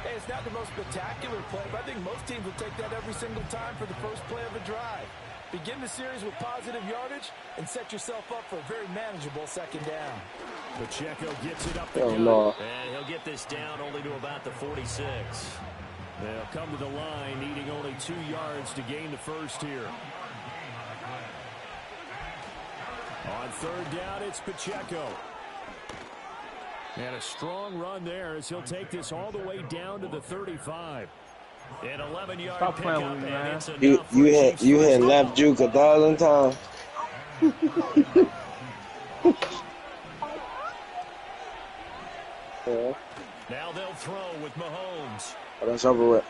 Hey, it's not the most spectacular play, but I think most teams will take that every single time for the first play of a drive. Begin the series with positive yardage and set yourself up for a very manageable 2nd down. Pacheco gets it up the Oh, gut. no. And he'll get this down only to about the 46. They'll come to the line needing only 2 yards to gain the first here. On 3rd down, it's Pacheco. And a strong run there as he'll take this all the way down to the 35. An 11-yard Stop pickup, playing with me, and man. it's enough for the Chiefs' You first had down. left Juke 1,000 times. Yeah. Now they'll throw with Mahomes. That's over with.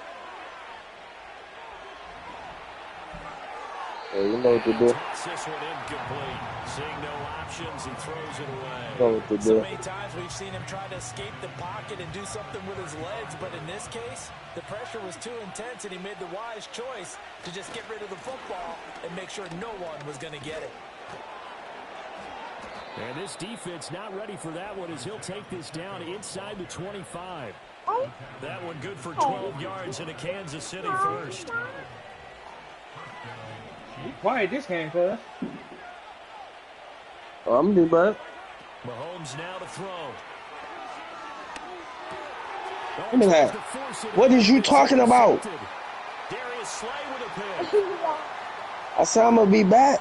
Yeah, you know what to do. This one incomplete. Seeing no options, he throws it away. You know what to do. So many times we've seen him try to escape the pocket and do something with his legs, but in this case, the pressure was too intense, and he made the wise choice to just get rid of the football and make sure no one was going to get it. And this defense not ready for that one as he'll take this down inside the 25. That one good for 12 yards in a Kansas City first. Be quiet this game, cuz. I'm gonna be back. Mahomes now to throw. Give me that. What is you talking about? Darius Slay with a pick. I said I'm gonna be back.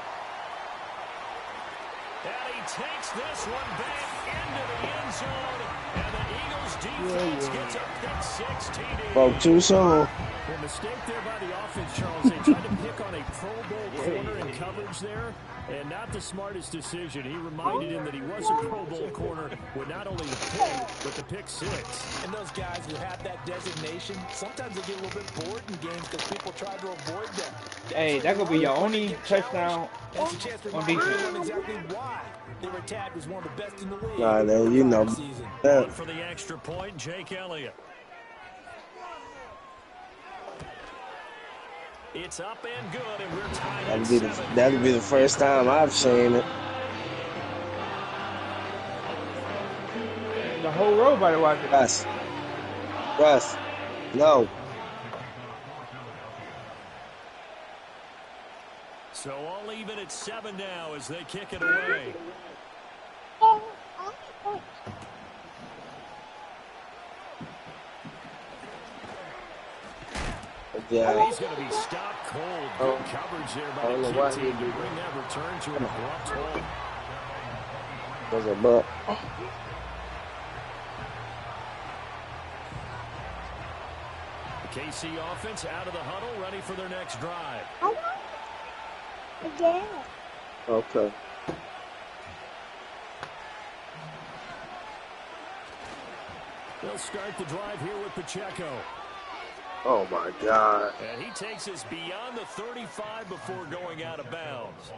And he takes this one back into the end zone. And the Eagles defense gets a pick 6 TD. Broke too soon. A mistake there by the offense, Charles. They tried to pick on a Pro Bowl corner in coverage there, and not the smartest decision. He reminded him that he was a Pro Bowl corner with not only the pick, but the pick 6. And those guys who have that designation, sometimes they get a little bit bored in games because people try to avoid them. Hey, that could be your only touchdown That's a chance for on them to defense. learn exactly why they were tagged as one of the best in the league. Nah, man, you know. One for the extra point, Jake Elliott. It's up and good, and we're tied at 7. That'll be the first time I've seen it. The whole row about to watch it. Russ. No. So all even at 7 now as they kick it away. Yeah. He's going to be stopped cold. Good coverage there by the key team to bring that return to an abrupt halt. There's a butt. The KC offense out of the huddle, ready for their next drive. Okay. They'll start the drive here with Pacheco. Oh, my God. And he takes us beyond the 35 before going out of bounds.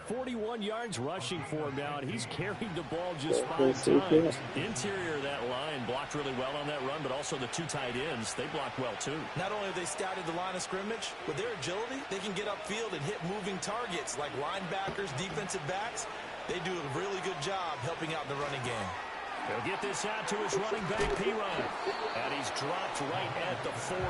41 yards rushing for him now, and he's carried the ball just 5 times. Interior of that line blocked really well on that run, but also the 2 tight ends, they blocked well too. Not only have they scouted the line of scrimmage, with their agility, they can get upfield and hit moving targets like linebackers, defensive backs. They do a really good job helping out in the running game. He'll get this out to his running back, P-Ryan. And he's dropped right at the 40.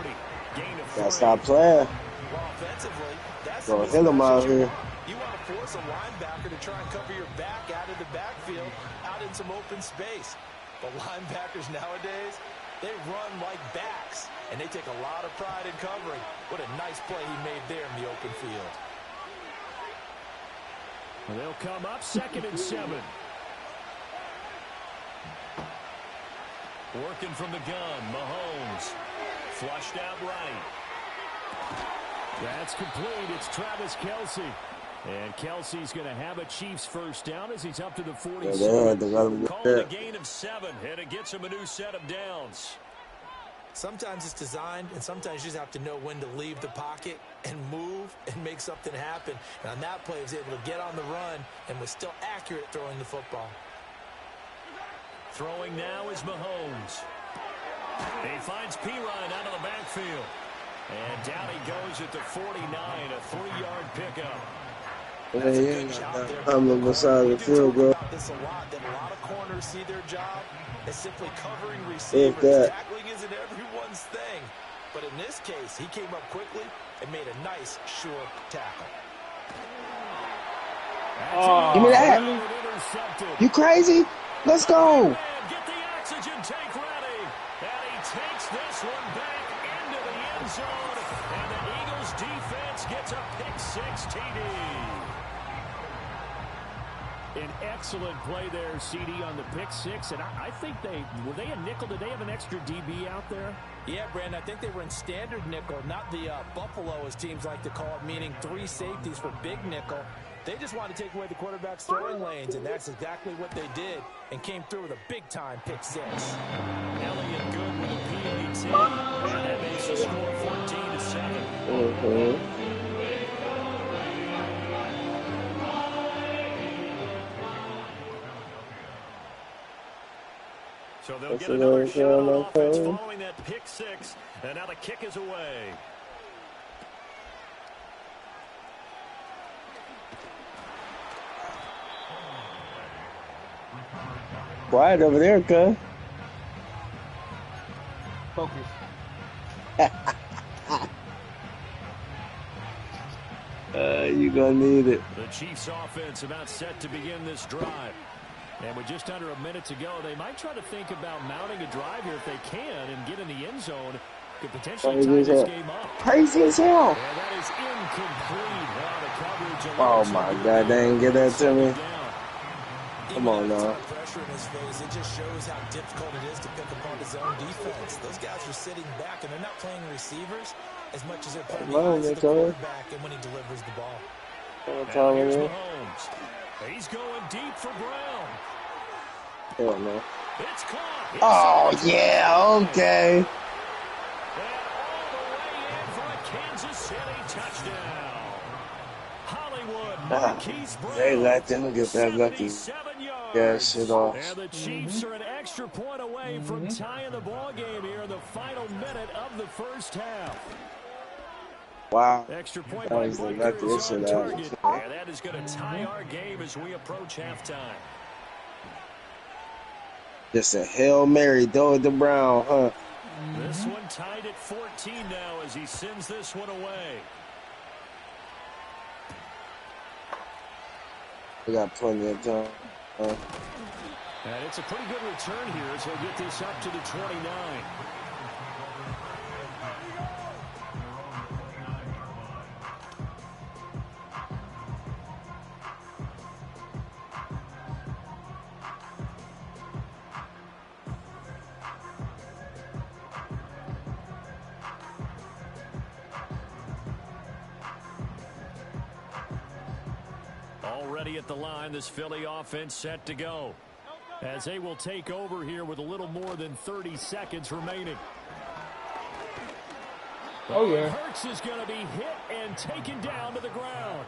Gain of 3. Gotta stop playing. Well, offensively, that's Gonna hit him out here. You want to force a linebacker to try and cover your back out of the backfield, out in some open space. But linebackers nowadays, they run like backs, and they take a lot of pride in covering. What a nice play he made there in the open field. And they'll come up 2nd and 7. Working from the gun, Mahomes. Flushed out right. That's complete. It's Travis Kelce. And Kelsey's going to have a Chiefs first down as he's up to the 47. Calling a gain of 7, and it gets him a new set of downs. Sometimes it's designed, and sometimes you just have to know when to leave the pocket and move and make something happen. And on that play, he was able to get on the run and was still accurate throwing the football. Throwing now is Mahomes. He finds P-Ryan out of the backfield. And down he goes at the 49, a 3-yard pickup. I'm on the side of the field, bro. This a lot, that a lot of corners see their job as simply covering receivers. Tackling isn't everyone's thing. But in this case, he came up quickly and made a nice, sure tackle. Give me that. You crazy? Let's go. Get the oxygen tank ready. And he takes this one back into the end zone. And the Eagles defense gets a pick 6 TD. An excellent play there, CD, on the pick 6. And I think were they a nickel? Did they have an extra DB out there? Yeah, Brandon, I think they were in standard nickel, not the Buffalo, as teams like to call it, meaning 3 safeties for big nickel. They just wanted to take away the quarterback's throwing lanes, and that's exactly what they did, and came through with a big-time pick 6. Elliott good with a PAT, and that makes the score 14-7. So they'll get another shot on offense following that pick six. And now the kick is away. Quiet over there, cuz. Focus. You gonna need it. The Chiefs offense about set to begin this drive. And with just under a minute to go, they might try to think about mounting a drive here if they can and get in the end zone. Could potentially tie this game up. Crazy as hell. Yeah, that is incomplete. The coverage Oh my God, they didn't get that to me. Come on now. Pressure in his face. It just shows how difficult it is to pick apart his own defense. Those guys are sitting back and they're not playing receivers as much as they're playing the quarterback and when he delivers the ball. Here's Mahomes. He's going deep for Brown. Hell no. It's caught. Oh yeah, okay. And all the way in for a Kansas City touchdown. Hollywood, Marquise Brown. They let them get that lucky. Yeah, shit off. And the Chiefs are an extra point away from tying the ball game here in the final minute of the first half. Wow. Extra point that by was Butker lucky is on shit target. out. And that is going to tie our game as we approach halftime. Just a Hail Mary, throw it to Brown, huh? This one tied at 14 now as he sends this one away. We got plenty of time. And it's a pretty good return here as he'll get this up to the 29. Already at the line, this Philly offense set to go. As they will take over here with a little more than 30 seconds remaining. Oh, yeah. Hurts is going to be hit and taken down to the ground.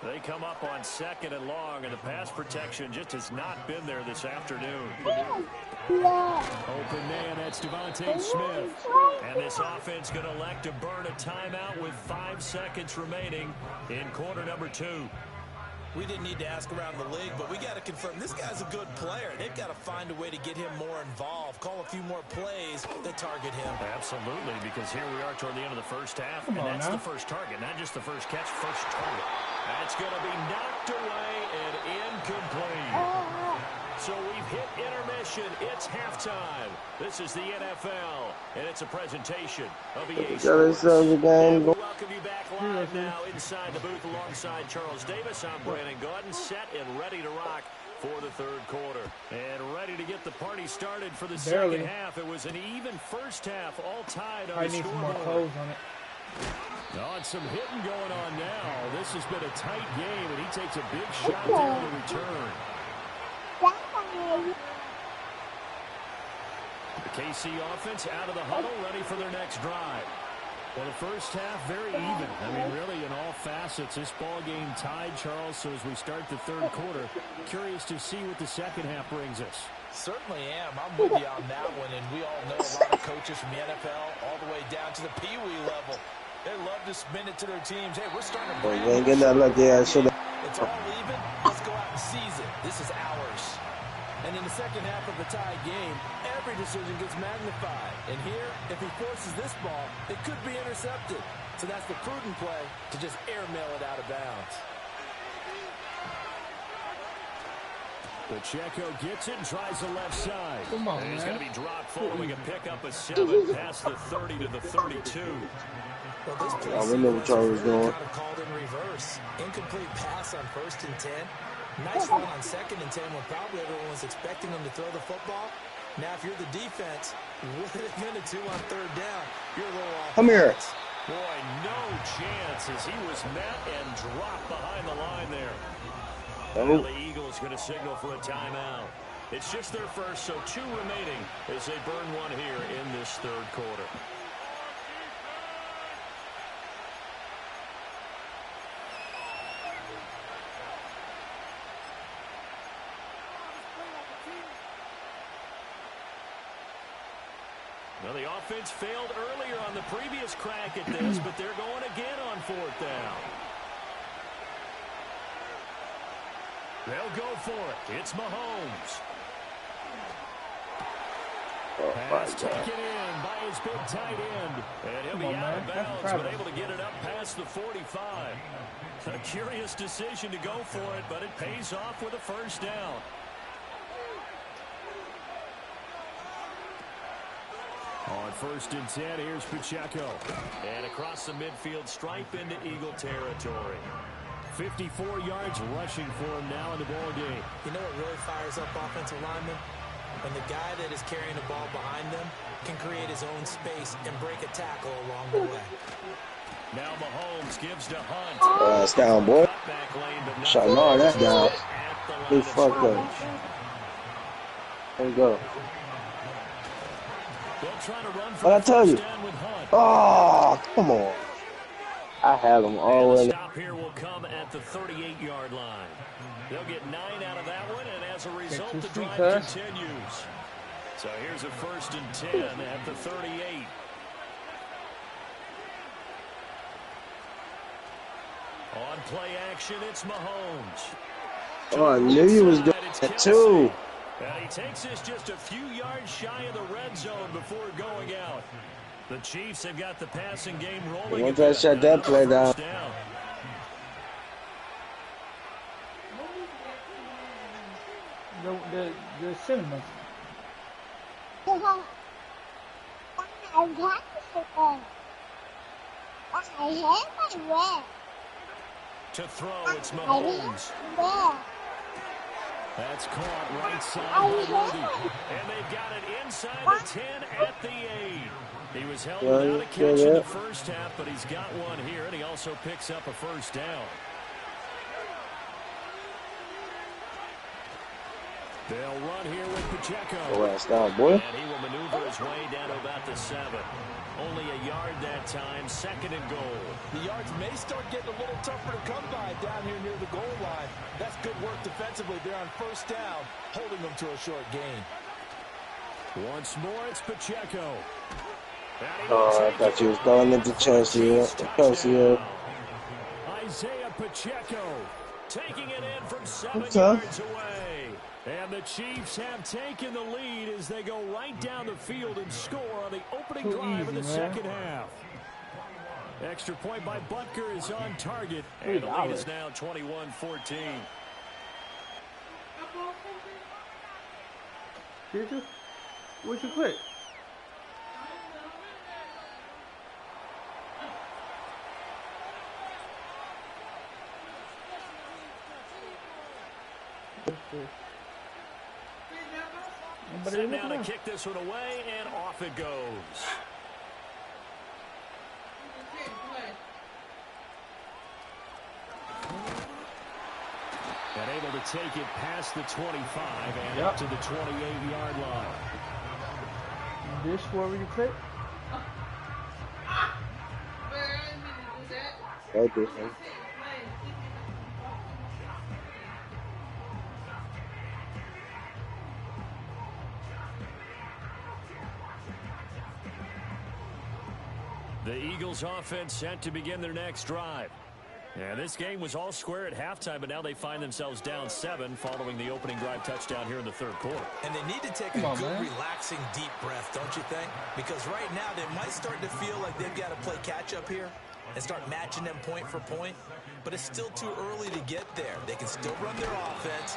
They come up on second and long, and the pass protection just has not been there this afternoon. Open man, that's Devontae Smith. And this offense going to elect to burn a timeout with 5 seconds remaining in quarter number 2. We didn't need to ask around the league, but we got to confirm this guy's a good player. They've got to find a way to get him more involved, call a few more plays that target him. Absolutely, because here we are toward the end of the first half, and that's the first target, not just the first catch, first target. That's going to be knocked away and incomplete. So we've hit intermission. It's halftime. This is the NFL, and it's a presentation of EA Sports. The game. We welcome you back live now inside the booth alongside Charles Davis. I'm Brandon Gaudin, set and ready to rock for the third quarter. And ready to get the party started for the second half. It was an even first half, all tied on the scoreboard. Some more clothes on it. Oh, and some hitting going on now. This has been a tight game, and he takes a big shot there on the return. The KC offense out of the huddle, ready for their next drive. Well, the first half, very even. I mean, really, in all facets, this ball game tied, Charles. So as we start the third quarter, curious to see what the second half brings us. Certainly am. I'm with you on that one. And we all know a lot of coaches from the NFL all the way down to the Pee Wee level. They love to spin it to their teams. Hey, we're starting to We ain't getting that lucky. It's all even. Let's go out and seize it. This is ours. And in the second half of the tie game, every decision gets magnified. And here, if he forces this ball, it could be intercepted. So that's the prudent play to just airmail it out of bounds. Pacheco gets it and tries the left side. Come on, and he's man. going to be dropped following a pickup of 7 past the 30 to the 32. Well, this play we know what Charles was doing. kind of called in reverse. Incomplete pass on 1st and 10. Nice run on 2nd and 10 when probably everyone was expecting them to throw the football. Now, if you're the defense, with a minute 2 on 3rd down, you're a little off. Come here. Boy, no chance as he was met and dropped behind the line there. Well, the Eagles going to signal for a timeout. It's just their first, so 2 remaining as they burn one here in this third quarter. Well, the offense failed earlier on the previous crack at this, but they're going again on 4th down. They'll go for it. It's Mahomes. Pass taken in by his big tight end. And he'll be out of bounds, but able to get it up past the 45. A curious decision to go for it, but it pays off with a first down. On 1st and 10, here's Pacheco. And across the midfield stripe into Eagle territory. 54 yards rushing for him now in the ball game. You know what really fires up offensive linemen? When the guy that is carrying the ball behind them can create his own space and break a tackle along the way. Now Mahomes gives to Hunt. That's down, boy. Shot no, that's down. He fucked up. There you go. What I tell you? Oh, come on. I had him all the way. Stop here will come at the 38-yard line. They'll get 9 out of that one, and as a result, the drive continues. So here's a 1st and 10 at the 38. On play action, it's Mahomes. Oh, I knew he was doing that too. And he takes this just a few yards shy of the red zone before going out. The Chiefs have got the passing game rolling. Once I shut that play down. The cinnamon. To throw, it's Mahomes. That's caught right side by Worthy. And they've got it inside the 10 at the 8. He was held without a catch in the first half, but he's got one here, and he also picks up a first down. They'll run here with Pacheco. Oh, that's down, boy. And he will maneuver his way down to about the 7. Only a yard that time, 2nd and goal. The yards may start getting a little tougher to come by down here near the goal line. That's good work defensively there on 1st down, holding them to a short gain. Once more, it's Pacheco. Oh, I thought you was throwing into Chelsea. Isaiah Pacheco taking it in from 7 yards away. And the Chiefs have taken the lead as they go right down the field and score on the opening drive of the second half. Extra point by Butker is on target, and the lead is now 21-14. Did you? Where'd you quit? Set now to kick this one away, and off it goes. And able to take it past the 25 and up to the 28-yard line. This where you quit? Okay. The Eagles offense set to begin their next drive. And this game was all square at halftime, but now they find themselves down 7 following the opening drive touchdown here in the 3rd quarter. And they need to take a good, relaxing, deep breath, don't you think? Because right now they might start to feel like they've got to play catch-up here and start matching them point for point. But it's still too early to get there. They can still run their offense.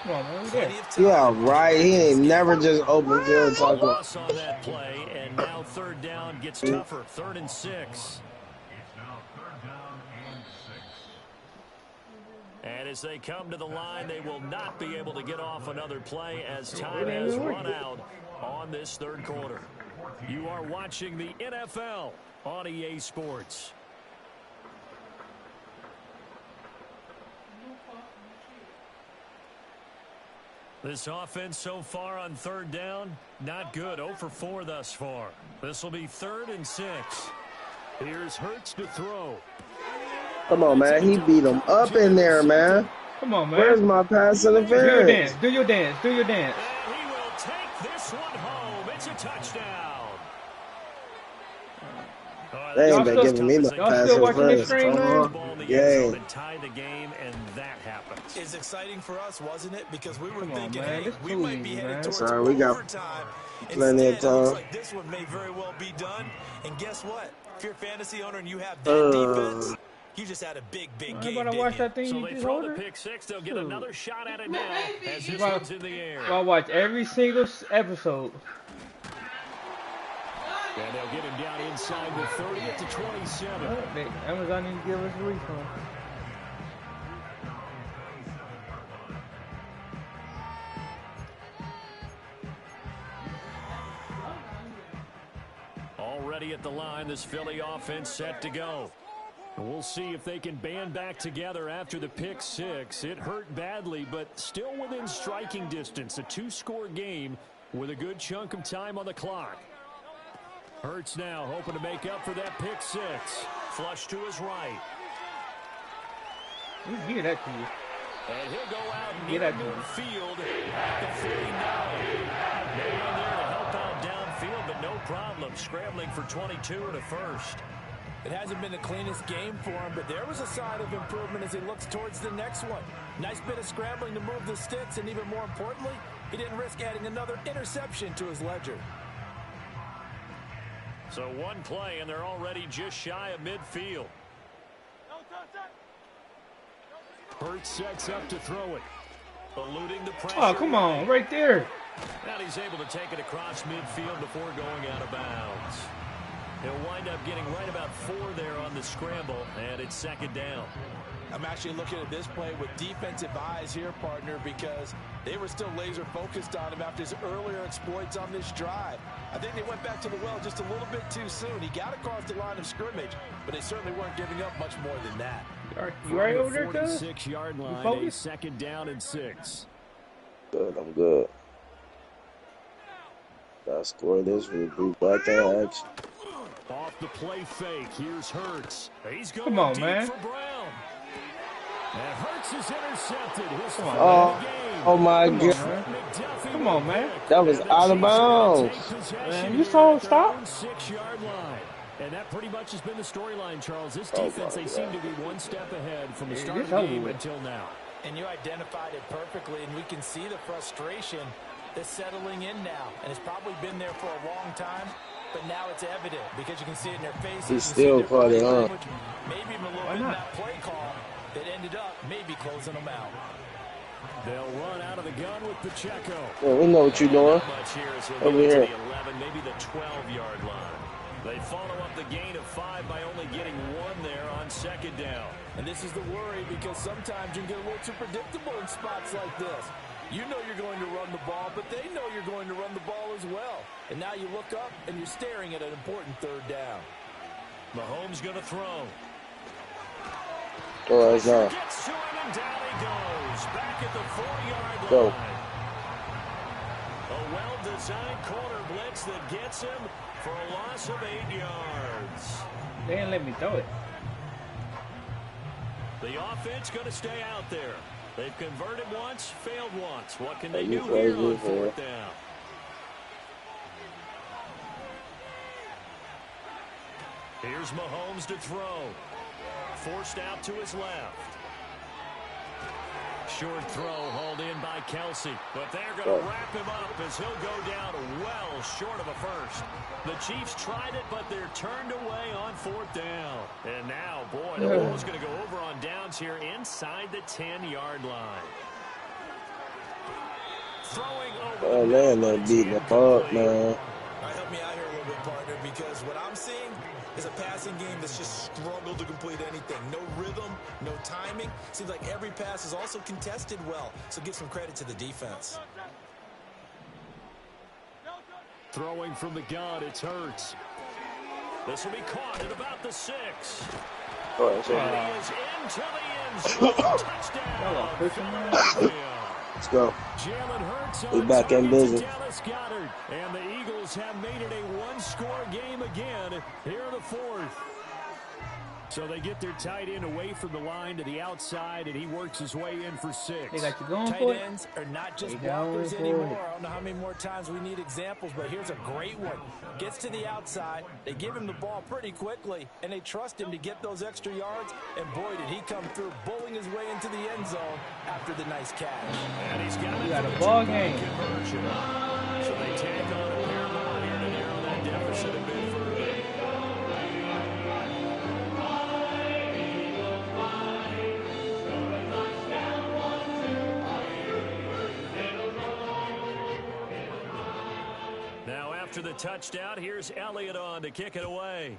Yeah, right. He ain't never just open field talking. Loss on that play, and now 3rd down gets tougher. 3rd and 6. And as they come to the line, they will not be able to get off another play as time has run out on this 3rd quarter. You are watching the NFL on EA Sports. This offense so far on 3rd down, not good. 0 for 4 thus far. This will be 3rd and 6. Here's Hurts to throw. Come on, man. He beat him up in there, man. Come on, man. Where's my pass interference? Do your dance. And he will take this one home. It's a touchdown. They ain't been giving me no passes first. Yeah. Tie the game, and that happens. It's exciting for us, wasn't it? Because we were thinking, hey, we might be headed towards Sorry, we got overtime. plenty of Instead, it looks time. like this one may very well be done. And guess what? If you're a fantasy owner and you have that defense, you just had a big game. Everybody watch that thing So you they just throw ordered? the pick six. They'll get another shot at it now as this one's in the air. I'll watch every single episode. And they'll get him down inside the 30 to 27. Amazon needs to give us a refund. Already at the line, this Philly offense set to go. And we'll see if they can band back together after the pick six. It hurt badly, but still within striking distance. A two-score game with a good chunk of time on the clock. Hurts now, hoping to make up for that pick six. Flush to his right. We can get that to you. And he'll go out Get near that to you. midfield at the 49. No one there to help out downfield, but no problem. Scrambling for 22 and a first. It hasn't been the cleanest game for him, but there was a sign of improvement as he looks towards the next one. Nice bit of scrambling to move the sticks, and even more importantly, he didn't risk adding another interception to his ledger. So one play, and they're already just shy of midfield. Hurts sets up to throw it. Eluding the pressure. Oh, come on, right there. And he's able to take it across midfield before going out of bounds. He'll wind up getting right about 4 there on the scramble, and it's second down. I'm actually looking at this play with defensive eyes here, partner, because they were still laser focused on him after his earlier exploits on this drive. I think they went back to the well just a little bit too soon. He got across the line of scrimmage, but they certainly weren't giving up much more than that. You right over there, cuz? 46-yard line, a second down and 6. Good, I'm good. Gotta score this. We'll be back in action. Off the play fake, here's Hurts. He's going Come on, deep man. for Brown. And Hurts is intercepted. His Oh my God. Come on, man. That was out of bounds. Man, you saw him stop? 6-yard line. And that pretty much has been the storyline, Charles. This defense, they seem to be one step ahead from the start of the game until now. And you identified it perfectly, and we can see the frustration that's settling in now. And it's probably been there for a long time, but now it's evident because you can see it in their faces. He's still caught it on. Maybe even a little bit in that play call that ended up maybe closing them out. They'll run out of the gun with Pacheco. Yeah, we know what you're doing. Over here. The 11, maybe the 12-yard line. They follow up the gain of 5 by only getting 1 there on second down. And this is the worry because sometimes you can get a little too predictable in spots like this. You know you're going to run the ball, but they know you're going to run the ball as well. And now you look up and you're staring at an important third down. Mahomes going to throw. Oh, it's not. Gets to him and down he goes. Back at the 4-yard Go. line. A well-designed corner blitz that gets him for a loss of 8 yards. They didn't let me throw it. The offense going to stay out there. They've converted once, failed once. What can they Hey, do you here crazy, on fourth down? Here's Mahomes to throw. Forced out to his left. Short throw hauled in by Kelsey. But they're going to wrap him up as he'll go down well short of a first. The Chiefs tried it, but they're turned away on fourth down. And now, boy, the ball's going to go over on downs here inside the 10-yard line. Throwing over. Oh, man, they're beating the up, man. All right, help me out here a little bit, partner, because what I'm seeing is a passing game that's just struggled to complete anything. No rhythm, no timing. Seems like every pass is also contested well. So give some credit to the defense. Throwing from the gun, it's Hurts. This will be caught at about the 6. Oh, And he is into the end zone. Touchdown. let's go. Jalen Hurts We back in business. Dallas Goedert. And the Eagles have made it a one-score game again here in the fourth. So they get their tight end away from the line to the outside, and he works his way in for 6. They got you going tight for it? ends are not just blockers anymore. I don't know how many more times we need examples, but here's a great one. Gets to the outside, they give him the ball pretty quickly, and they trust him to get those extra yards, and boy, did he come through, bowling his way into the end zone after the nice catch. And he's got, a ball game. Conversion. So they take on a pair more here to narrow that deficit a bit further. After the touchdown, here's Elliott on to kick it away.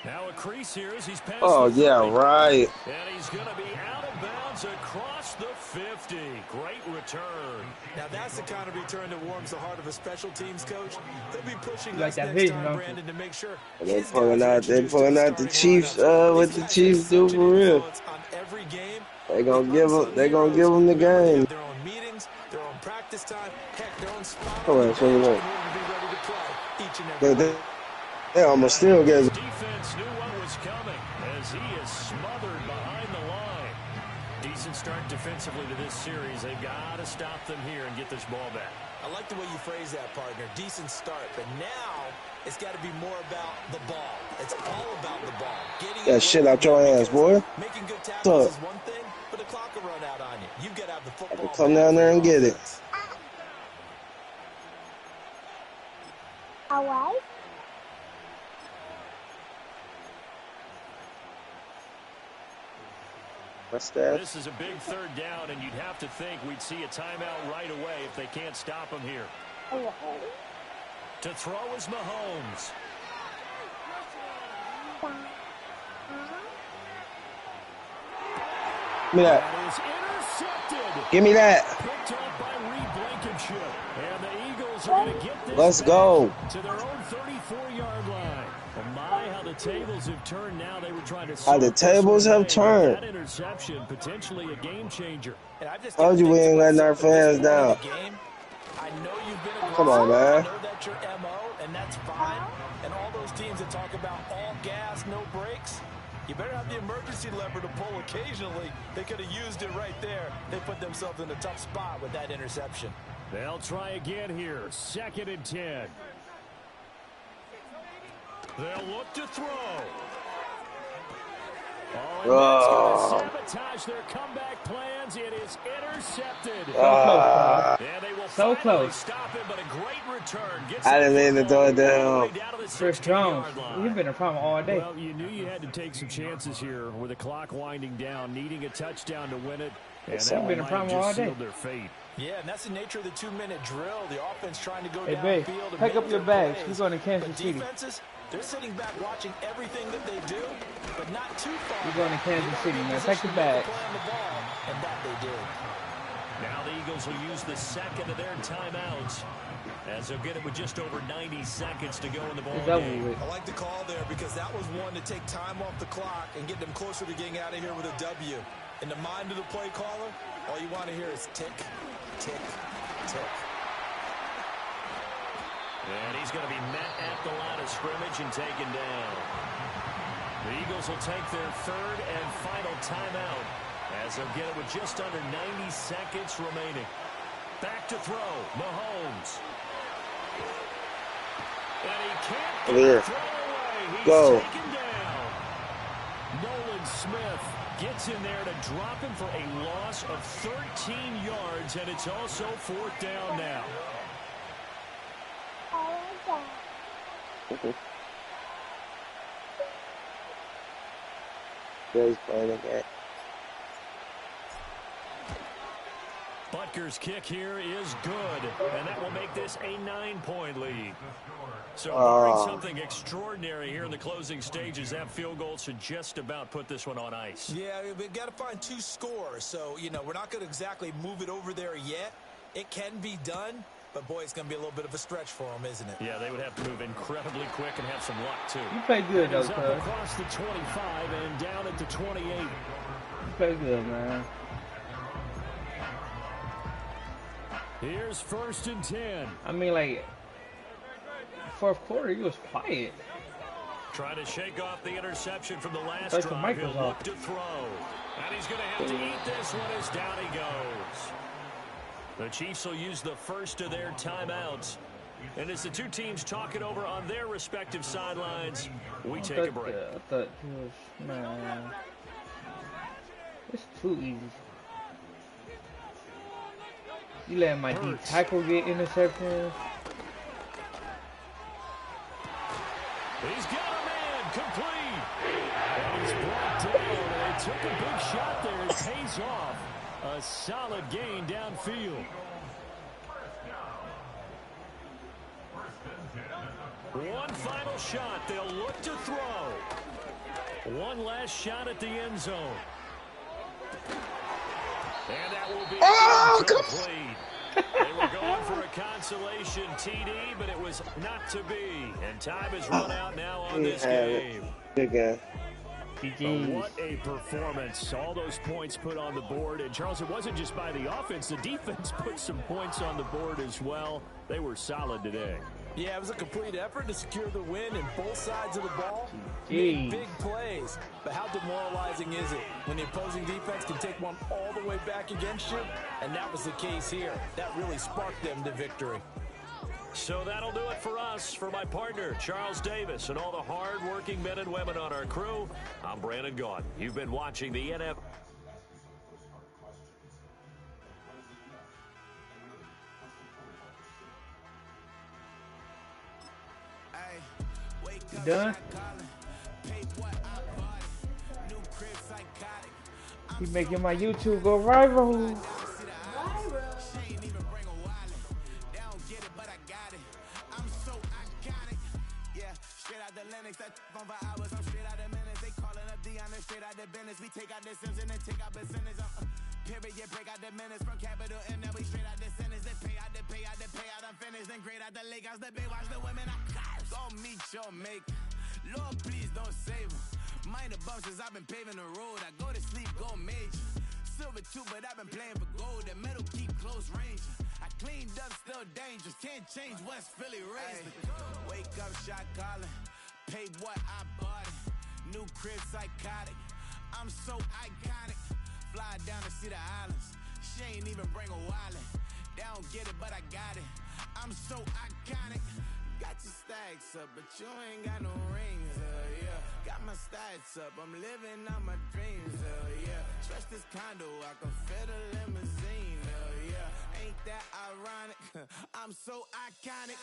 Now a crease here as he's passed. Oh, yeah, right. And he's going to be out of bounds across the 50. Great return. Now that's the kind of return that warms the heart of a special teams coach. They'll be pushing like us that next vision, time, don't Brandon, to make sure. They're pulling out the Chiefs. What the Chiefs do for real? They gonna give them the game. Their own meetings, their own practice time, heck, their own spot. Come on, they almost still get it. Defense knew what was coming as he is smothered behind the line. Decent start defensively to this series. They've got to stop them here and get this ball back. I like the way you phrase that, partner. Decent start, but now it's got to be more about the ball. It's all about the ball. Getting that shit out your hands, boy. Making good tackles is one thing, but the clock will run out on you. You got to have the football. Come down there and get it. Away. What's that? This is a big third down, and you'd have to think we'd see a timeout right away if they can't stop him here. To throw is Mahomes. Give me that. That is intercepted. Give me that. Picked up by Reed Blankenship. And the Eagles are going to get this Let's go. To their own 34-yard line. Well, my, how the tables have turned now. They were trying to How the tables have turned. That interception, potentially a game changer. Told you we ain't letting our fans down. I know you've been Come on, man. I know that's your MO, and that's fine. And all those teams that talk about all gas, no brakes, you better have the emergency lever to pull occasionally. They could have used it right there. They put themselves in a tough spot with that interception. They'll try again here. 2nd and 10. They'll look to throw. Oh, and that's going to sabotage their comeback plans. It is intercepted. Yeah, they will so close. Stop him, but a great return. I didn't mean to throw it down. Chris Jones, he's been a problem all day. Well, you knew you had to take some chances here with the clock winding down, needing a touchdown to win it. And that been a problem all day. Their fate. Yeah, and that's the nature of the 2-minute drill. The offense trying to go hey, downfield. Pick up your bags. We're going to Kansas City. Defenses, they're sitting back watching everything that they do, but not too far. We're going to Kansas City, man. Take your bags. And that they did. Now the Eagles will use the second of their timeouts as they'll get it with just over 90 seconds to go in the ball game. I like the call there because that was one to take time off the clock and get them closer to getting out of here with a W. In the mind of the play caller, all you want to hear is tick, tick, tick. And he's going to be met at the line of scrimmage and taken down. The Eagles will take their 3rd and final timeout as they'll get it with just under 90 seconds remaining. Back to throw, Mahomes. And he can't get the throw away. He's taken down. Nolan Smith gets in there to drop him for a loss of 13 yards, and it's also 4th down now. Butker's kick here is good, and that will make this a 9-point lead. So barring something extraordinary here in the closing stages, that field goal should just about put this one on ice. Yeah, we've got to find 2 scores, so, you know, we're not going to exactly move it over there yet. It can be done. But, boy, it's going to be a little bit of a stretch for them, isn't it? Yeah, they would have to move incredibly quick and have some luck, too. You play good, though, cuz. Up across the 25 and down at the 28. You play good, man. Here's 1st and 10. I mean, like, fourth quarter, he was quiet. Trying to shake off the interception from the last That's drive. He'll look to throw. And he's going to have to eat this one as down he goes. The Chiefs will use the first of their timeouts. And as the two teams talk it over on their respective sidelines, we take a break. I thought he was, man. It's too easy. You let my D tackle get interceptions. He's got a man complete. And he's brought down. And they took a big shot there. It pays off. A solid gain downfield. One final shot. They'll look to throw. One last shot at the end zone. And that will be complete. They were going for a consolation TD, but it was not to be. And time has run out now on this game. Good game. What a performance. All those points put on the board. And, Charles, it wasn't just by the offense. The defense put some points on the board as well. They were solid today. Yeah, it was a complete effort to secure the win, and both sides of the ball made big plays. But how demoralizing is it when the opposing defense can take one all the way back against you? And that was the case here. That really sparked them to victory. So that'll do it for us. For my partner, Charles Davis, and all the hard-working men and women on our crew, I'm Brandon Gaudin. You've been watching the NFL. You done? He making my YouTube go viral. We take out the Sims and then take out percentage. Period, break out the minutes from capital and then we straight out the sentence. They pay out, I'm finished. Then grade out the lake house, the bay watch the women. I go meet your maker. Lord, please don't save them. Minor bumps as I've been paving the road. I go to sleep, go major. Silver too, but I've been playing for gold. The metal keep close range. I cleaned up, still dangerous. Can't change West Philly raised. Wake up, shot calling. Paid what I bought it. New crib, psychotic. I'm so iconic. Fly down to see the islands. She ain't even bring a wallet. They don't get it, but I got it. I'm so iconic. Got your stacks up, but you ain't got no rings, yeah. Got my stats up, I'm living out my dreams, yeah. Stretch this condo, I can fit a limousine, yeah. Ain't that ironic? I'm so iconic.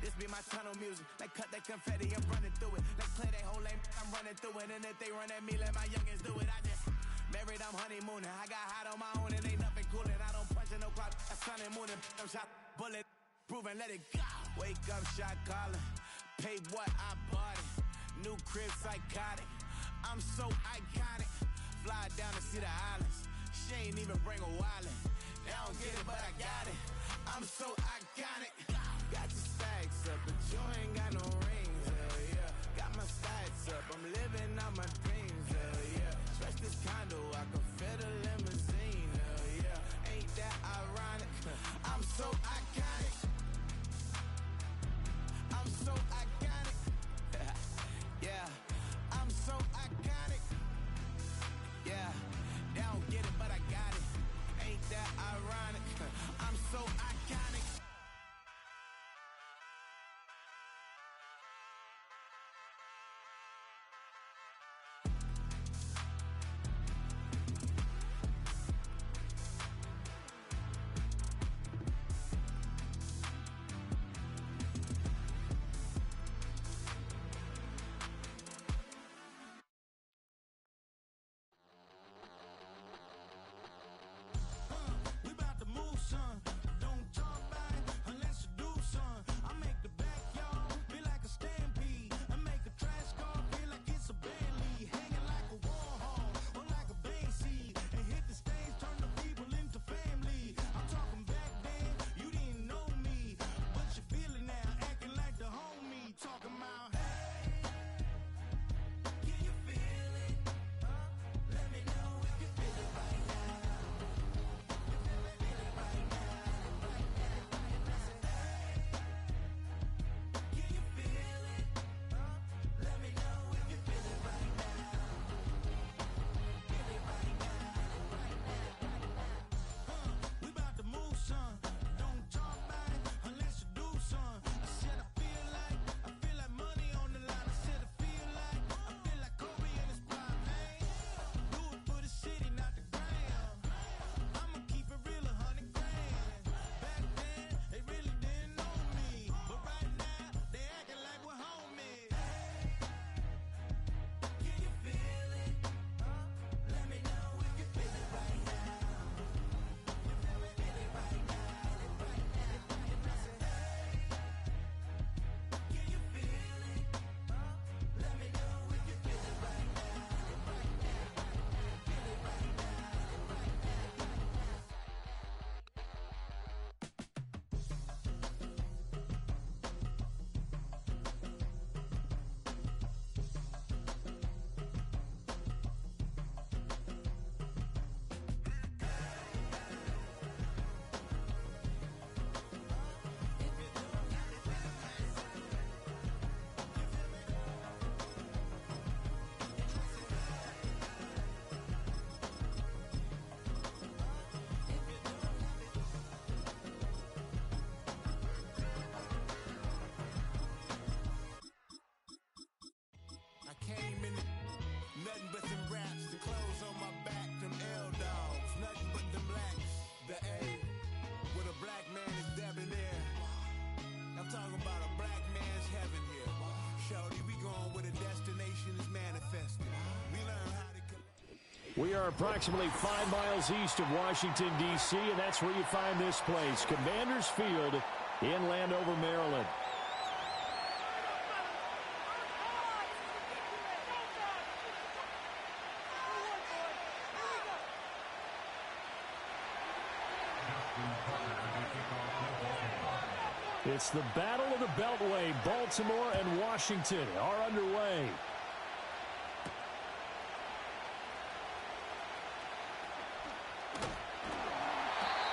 This be my tunnel music. Like cut that confetti, I'm running through it. Like clear that whole lane, I'm running through it. And if they run at me, let my youngins do it. I just married, I'm honeymooning. I got hot on my own and ain't nothing coolin'. I don't punch in no clock. I sun and moon and I'm shot bullet. Proven, let it go. Wake up, shot calling. Paid what I bought it. New crib, psychotic. I'm so iconic. Fly down to see the islands. She ain't even bring a wallet. They don't get it, but I got it. I'm so iconic. Got your stacks up, but you ain't got no rings, yeah. Got my stats up, I'm living out my dreams, yeah. Stretch this condo, I can fit a limousine, yeah. Ain't that ironic? I'm so iconic. I'm so iconic. Yeah, I'm so iconic. Yeah, they don't get it, but I got it. Ain't that ironic? I'm so iconic. We are approximately 5 miles east of Washington, D.C., and that's where you find this place, Commanders Field in Landover, Maryland. It's the Battle of the Beltway. Baltimore and Washington are underway.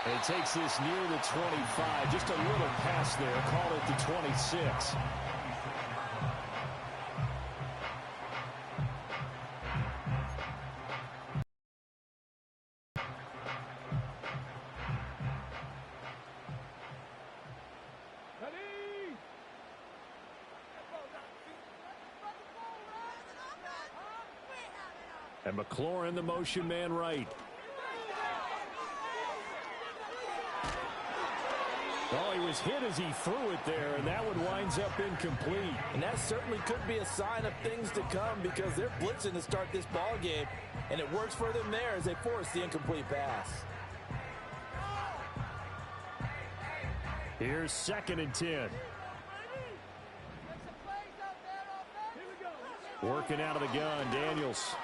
He takes this near the 25. Just a little pass there. Call it the 26. And McLaurin, the motion man right. Oh, he was hit as he threw it there, and that one winds up incomplete. And that certainly could be a sign of things to come because they're blitzing to start this ball game, and it works for them there as they force the incomplete pass. Here's 2nd and 10. Working out of the gun, Daniels.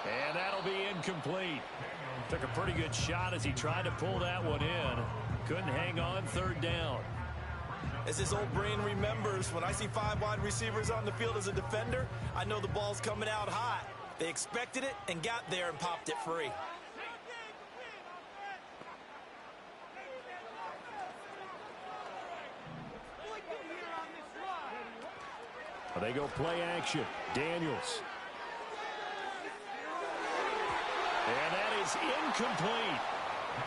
And that'll be incomplete. Took a pretty good shot as he tried to pull that one in. Couldn't hang on 3rd down. As his old brain remembers, when I see 5 wide receivers on the field as a defender, I know the ball's coming out hot. They expected it and got there and popped it free. They go play action. Daniels. And that is incomplete.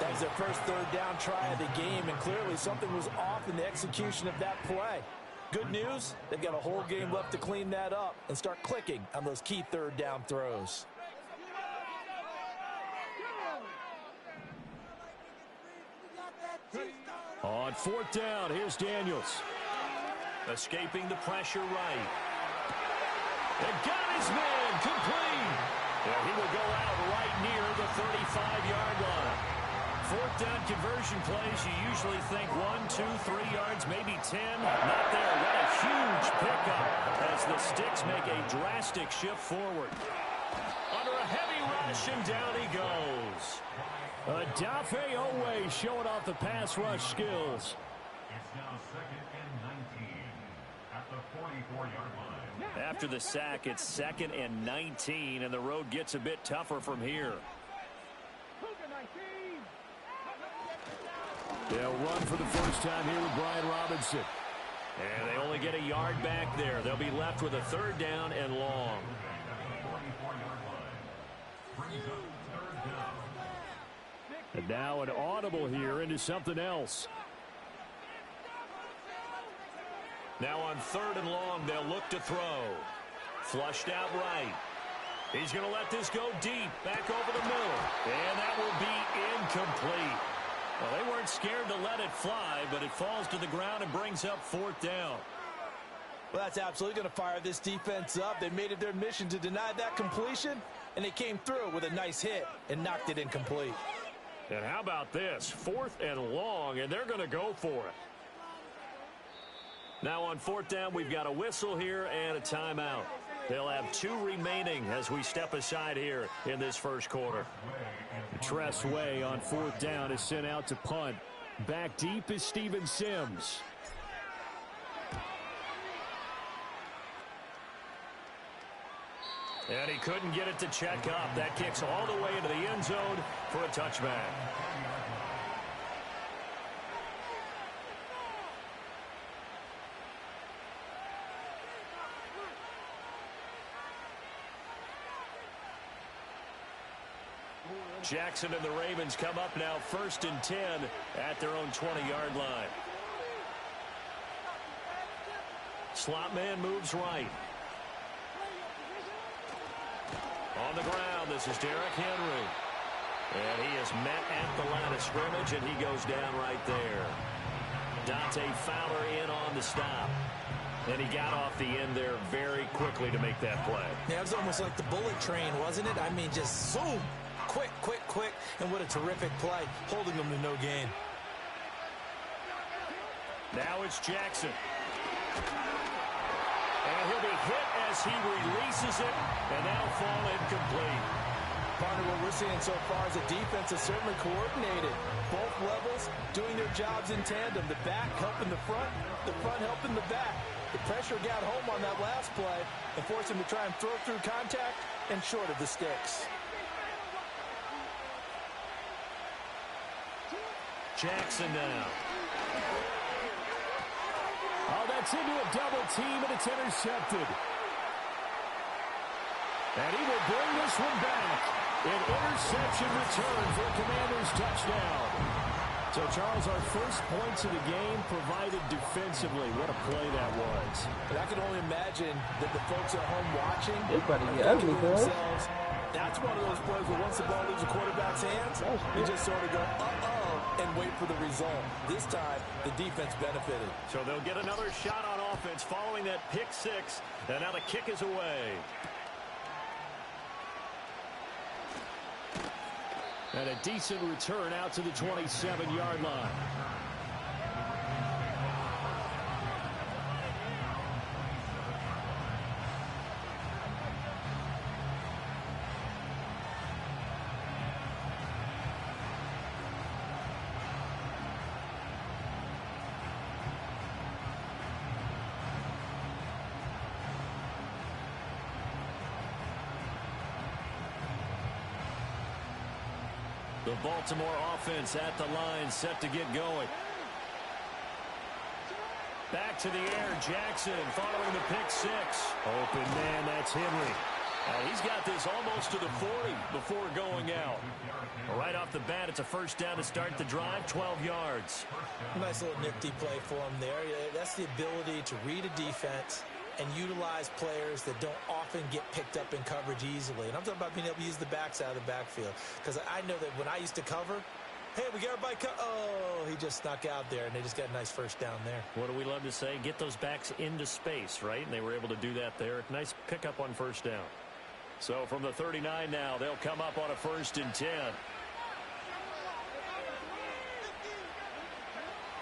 That was their first 3rd down try of the game, and clearly something was off in the execution of that play. Good news, they've got a whole game left to clean that up and start clicking on those key 3rd down throws. On 4th down, here's Daniels. Escaping the pressure right. And got his man complete. And he will go out right near the 35-yard line. 4th down conversion plays, you usually think 1, 2, 3 yards, maybe 10. Not there. What a huge pickup as the Sticks make a drastic shift forward. Under a heavy rush, and down he goes. Odafe Oweh showing off the pass rush skills. It's now 2nd and 19 at the 44-yard line. After the sack, it's 2nd and 19, and the road gets a bit tougher from here. They'll run for the first time here with Brian Robinson. And they only get a yard back there. They'll be left with a 3rd down and long. And now an audible here into something else. Now on 3rd and long, they'll look to throw. Flushed out right. He's going to let this go deep, back over the middle. And that will be incomplete. Well, they weren't scared to let it fly, but it falls to the ground and brings up 4th down. Well, that's absolutely going to fire this defense up. They made it their mission to deny that completion, and they came through with a nice hit and knocked it incomplete. And how about this? 4th and long, and they're going to go for it. Now on 4th down, we've got a whistle here and a timeout. They'll have 2 remaining as we step aside here in this first quarter. Tress Way on 4th down is sent out to punt. Back deep is Steven Sims. And he couldn't get it to check up. That kicks all the way into the end zone for a touchback. Jackson and the Ravens come up now 1st and 10 at their own 20-yard line. Slot man moves right. On the ground, this is Derrick Henry. And he is met at the line of scrimmage, and he goes down right there. Dante Fowler in on the stop. And he got off the end there very quickly to make that play. Yeah, it was almost like the bullet train, wasn't it? I mean, just zoom. Quick, quick, quick. And what a terrific play, holding them to no gain. Now it's Jackson. And he'll be hit as he releases it, and now fall incomplete. Partner, what we're seeing so far is a defense is certainly coordinated. Both levels doing their jobs in tandem. The back helping the front helping the back. The pressure got home on that last play and forced him to try and throw through contact and short of the sticks. Jackson now. Oh, that's into a double team, and it's intercepted. And he will bring this one back. An interception return for a Commanders touchdown. So, Charles, our first points of the game provided defensively. What a play that was. And I can only imagine that the folks at home watching It's about to get ugly, cuz. That's one of those plays where once the ball leaves the quarterback's hands, you just sort of go, uh-oh, and wait for the result. This time, the defense benefited. So they'll get another shot on offense following that pick six. And now the kick is away. And a decent return out to the 27-yard line. The Baltimore offense at the line, set to get going. Back to the air, Jackson following the pick six. Open man, that's Henry. He's got this almost to the 40 before going out. Right off the bat, it's a first down to start the drive, 12 yards. Nice little nifty play for him there. That's the ability to read a defense and utilize players that don't often get picked up in coverage easily. And I'm talking about being able to use the backs out of the backfield. Because I know that when I used to cover, hey, we got everybody oh, he just snuck out there, and they just got a nice first down there. What do we love to say? Get those backs into space, right? And they were able to do that there. Nice pickup on first down. So from the 39 now, they'll come up on a 1st and 10.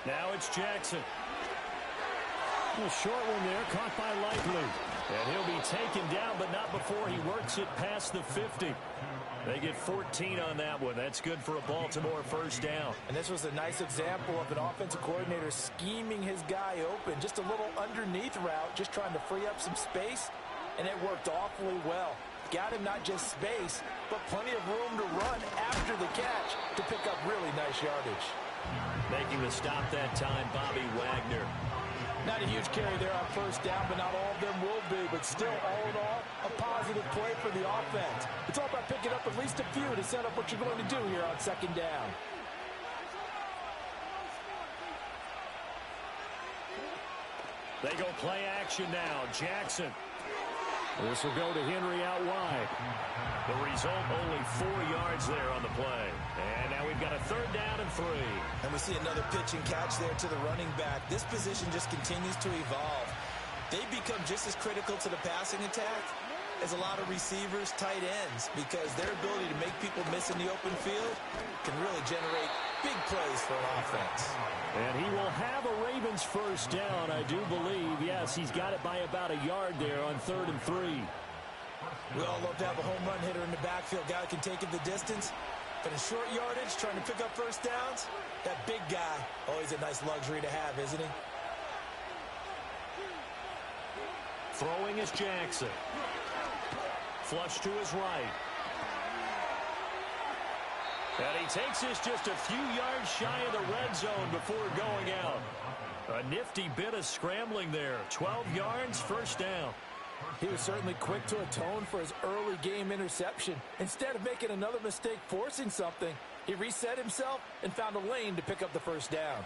Now it's Jackson. A short one there, caught by Likely. And he'll be taken down, but not before he works it past the 50. They get 14 on that one. That's good for a Baltimore first down. And this was a nice example of an offensive coordinator scheming his guy open. Just a little underneath route, just trying to free up some space, and it worked awfully well. Got him not just space, but plenty of room to run after the catch to pick up really nice yardage. Making the stop that time, Bobby Wagner. Not a huge carry there on first down, but not all of them will be. But still, all in all, a positive play for the offense. It's all about picking up at least a few to set up what you're going to do here on second down. They go play action now. Jackson. This will go to Henry out wide. The result, only 4 yards there on the play. And now we've got a 3rd down and 3. And we see another pitch and catch there to the running back. This position just continues to evolve. They become just as critical to the passing attack as a lot of receivers, tight ends, because their ability to make people miss in the open field can really generate big plays for an offense. And he will have a Ravens first down, I do believe. Yes, he's got it by about a yard there on 3rd and 3. We all love to have a home run hitter in the backfield, guy who can take it the distance. But in short yardage, trying to pick up first downs, that big guy, always a nice luxury to have, isn't he? Throwing is Jackson. Flush to his right. And he takes this just a few yards shy of the red zone before going out. A nifty bit of scrambling there. 12 yards, first down. He was certainly quick to atone for his early game interception. Instead of making another mistake forcing something, he reset himself and found a lane to pick up the first down.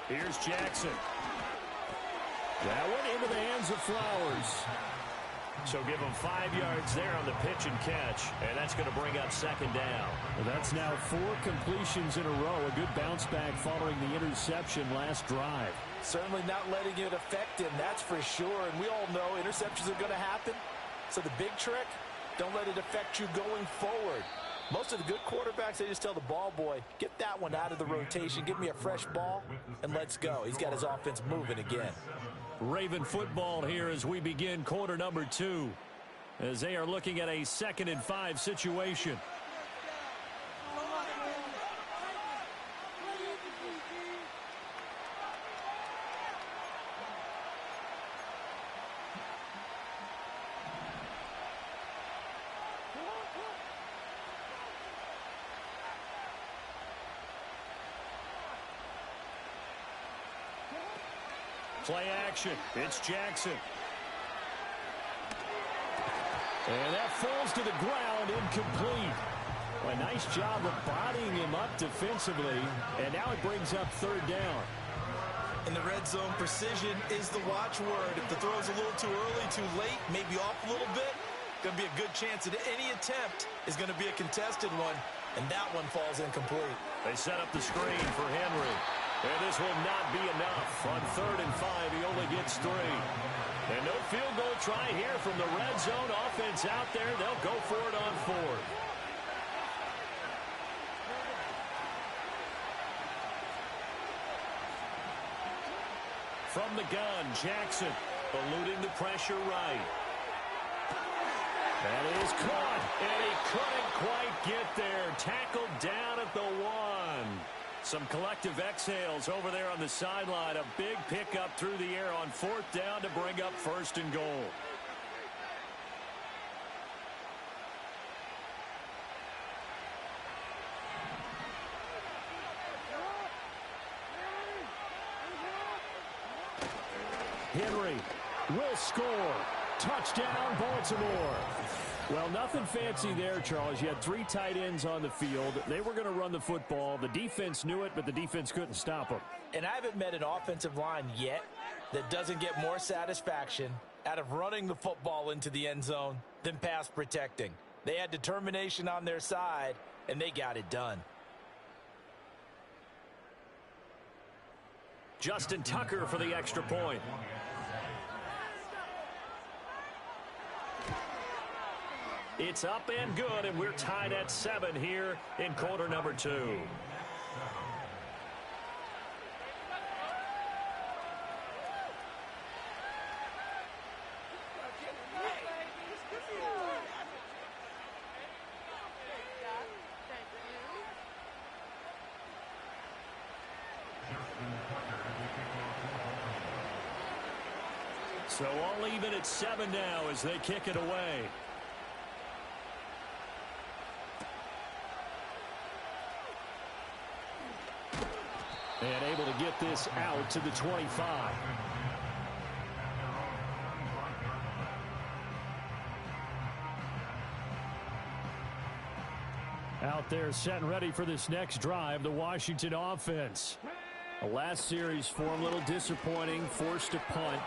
Here's Jackson. That one into the hands of Flowers. So give him 5 yards there on the pitch and catch, and that's going to bring up second down. Well, that's now 4 completions in a row. A good bounce back following the interception last drive. Certainly not letting it affect him, that's for sure. And we all know interceptions are going to happen. So the big trick, don't let it affect you going forward. Most of the good quarterbacks, they just tell the ball boy, get that one out of the rotation, give me a fresh ball, and let's go. He's got his offense moving again. Raven football here as we begin quarter number 2, as they are looking at a 2nd and 5 situation. Play action. It's Jackson. And that falls to the ground, incomplete. A nice job of bodying him up defensively, and now it brings up 3rd down. In the red zone, precision is the watchword. If the throw's a little too early, too late, maybe off a little bit, going to be a good chance that any attempt is going to be a contested one, and that one falls incomplete. They set up the screen for Henry. And this will not be enough. On 3rd and 5, he only gets 3. And no field goal try here from the red zone. Offense out there. They'll go for it on 4th. From the gun, Jackson eluding the pressure right. That is caught, and he couldn't quite get there. Tackled down at the 1. Some collective exhales over there on the sideline. A big pickup through the air on 4th down to bring up 1st and goal. Henry will score. Touchdown, Baltimore. Well, nothing fancy there, Charles. You had 3 tight ends on the field. They were going to run the football. The defense knew it, but the defense couldn't stop them. And I haven't met an offensive line yet that doesn't get more satisfaction out of running the football into the end zone than pass protecting. They had determination on their side, and they got it done. Justin Tucker for the extra point. It's up and good, and we're tied at 7 here in quarter number 2. So all even at 7 now as they kick it away. And able to get this out to the 25. Out there set and ready for this next drive, the Washington offense. The last series for them, a little disappointing, forced a punt.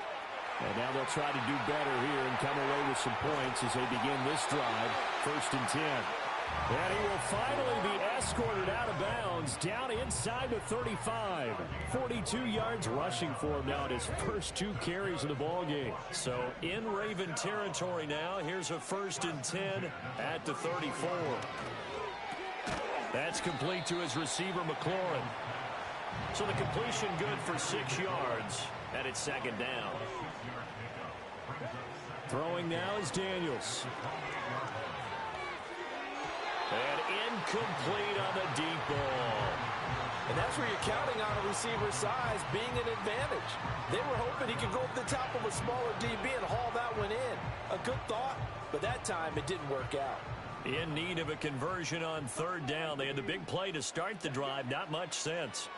And now they'll try to do better here and come away with some points as they begin this drive, 1st and 10. And he will finally be escorted out of bounds down inside the 35. 42 yards rushing for him now in his first 2 carries of the ballgame. So in Raven territory now. Here's a 1st and 10 at the 34. That's complete to his receiver, McLaurin. So the completion good for 6 yards, and it's 2nd down. Throwing now is Daniels. And incomplete on the deep ball. And that's where you're counting on a receiver's size being an advantage. They were hoping he could go up the top of a smaller DB and haul that one in. A good thought, but that time it didn't work out. In need of a conversion on 3rd down. They had the big play to start the drive. Not much sense.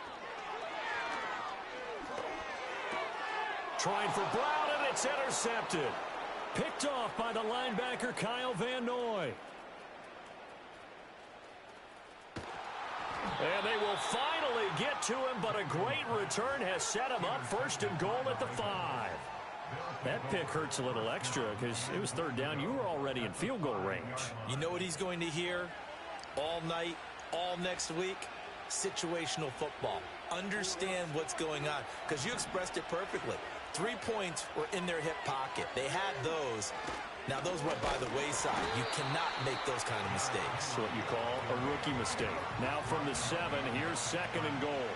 Trying for Brown, and it's intercepted. Picked off by the linebacker, Kyle Van Noy. And they will finally get to him, but a great return has set him up 1st and goal at the 5. That pick hurts a little extra because it was third down. You were already in field goal range. You know what he's going to hear all night, all next week? Situational football. Understand what's going on, because you expressed it perfectly. 3 points were in their hip pocket. They had those. Now, those went by the wayside. You cannot make those kind of mistakes. That's what you call a rookie mistake. Now from the 7, here's 2nd and goal.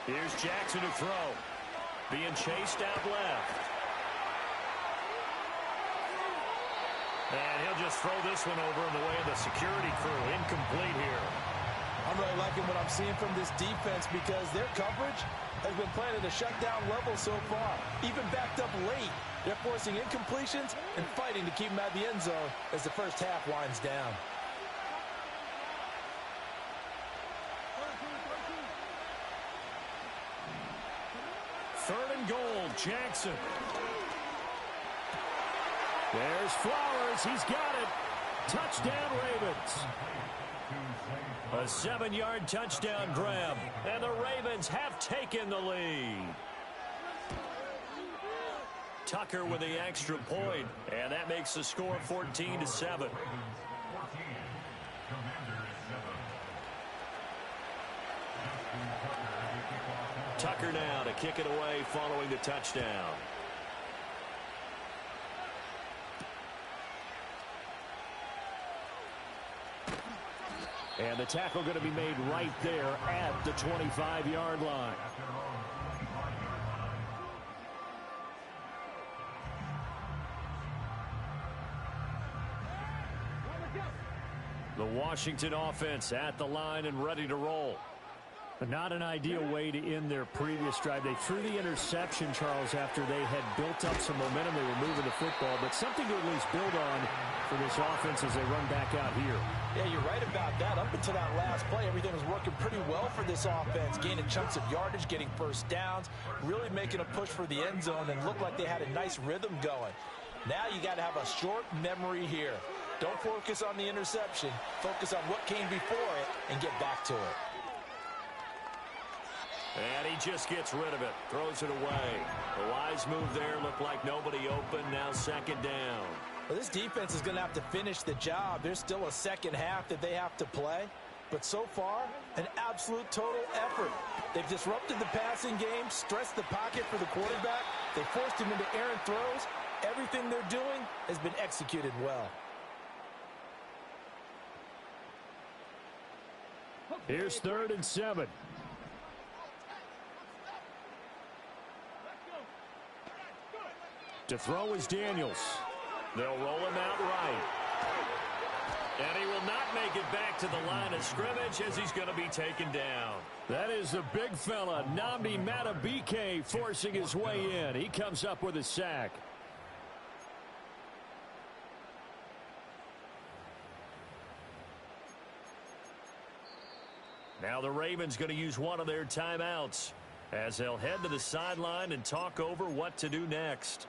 Here's Jackson to throw. Being chased out left. And he'll just throw this one over in the way of the security crew. Incomplete here. I'm really liking what I'm seeing from this defense because their coverage has been playing at a shutdown level so far. Even backed up late, they're forcing incompletions and fighting to keep them out of the end zone as the first half winds down. Third and goal, Jackson. There's Flowers. He's got it. Touchdown, Ravens. A 7-yard touchdown grab. And the Ravens have taken the lead. Tucker with the extra point. And that makes the score 14-7. Tucker now to kick it away following the touchdown. And the tackle going to be made right there at the 25-yard line. The Washington offense at the line and ready to roll. But not an ideal way to end their previous drive. They threw the interception, Charles, after they had built up some momentum. They were moving the football, but something to at least build on for this offense as they run back out here. Yeah, you're right about that. Up until that last play, everything was working pretty well for this offense, gaining chunks of yardage, getting first downs, really making a push for the end zone, and looked like they had a nice rhythm going. Now you got to have a short memory here. Don't focus on the interception. Focus on what came before it and get back to it. And he just gets rid of it, throws it away. The wise move there, looked like nobody open, now 2nd down. Well, this defense is going to have to finish the job. There's still a second half that they have to play. But so far, an absolute total effort. They've disrupted the passing game, stressed the pocket for the quarterback. They forced him into errant throws. Everything they're doing has been executed well. Here's 3rd and 7. To throw is Daniels. They'll roll him out right. And he will not make it back to the line of scrimmage as he's going to be taken down. That is a big fella, Nnamdi Madubuike, forcing his way in. He comes up with a sack. Now the Ravens going to use one of their timeouts as they'll head to the sideline and talk over what to do next.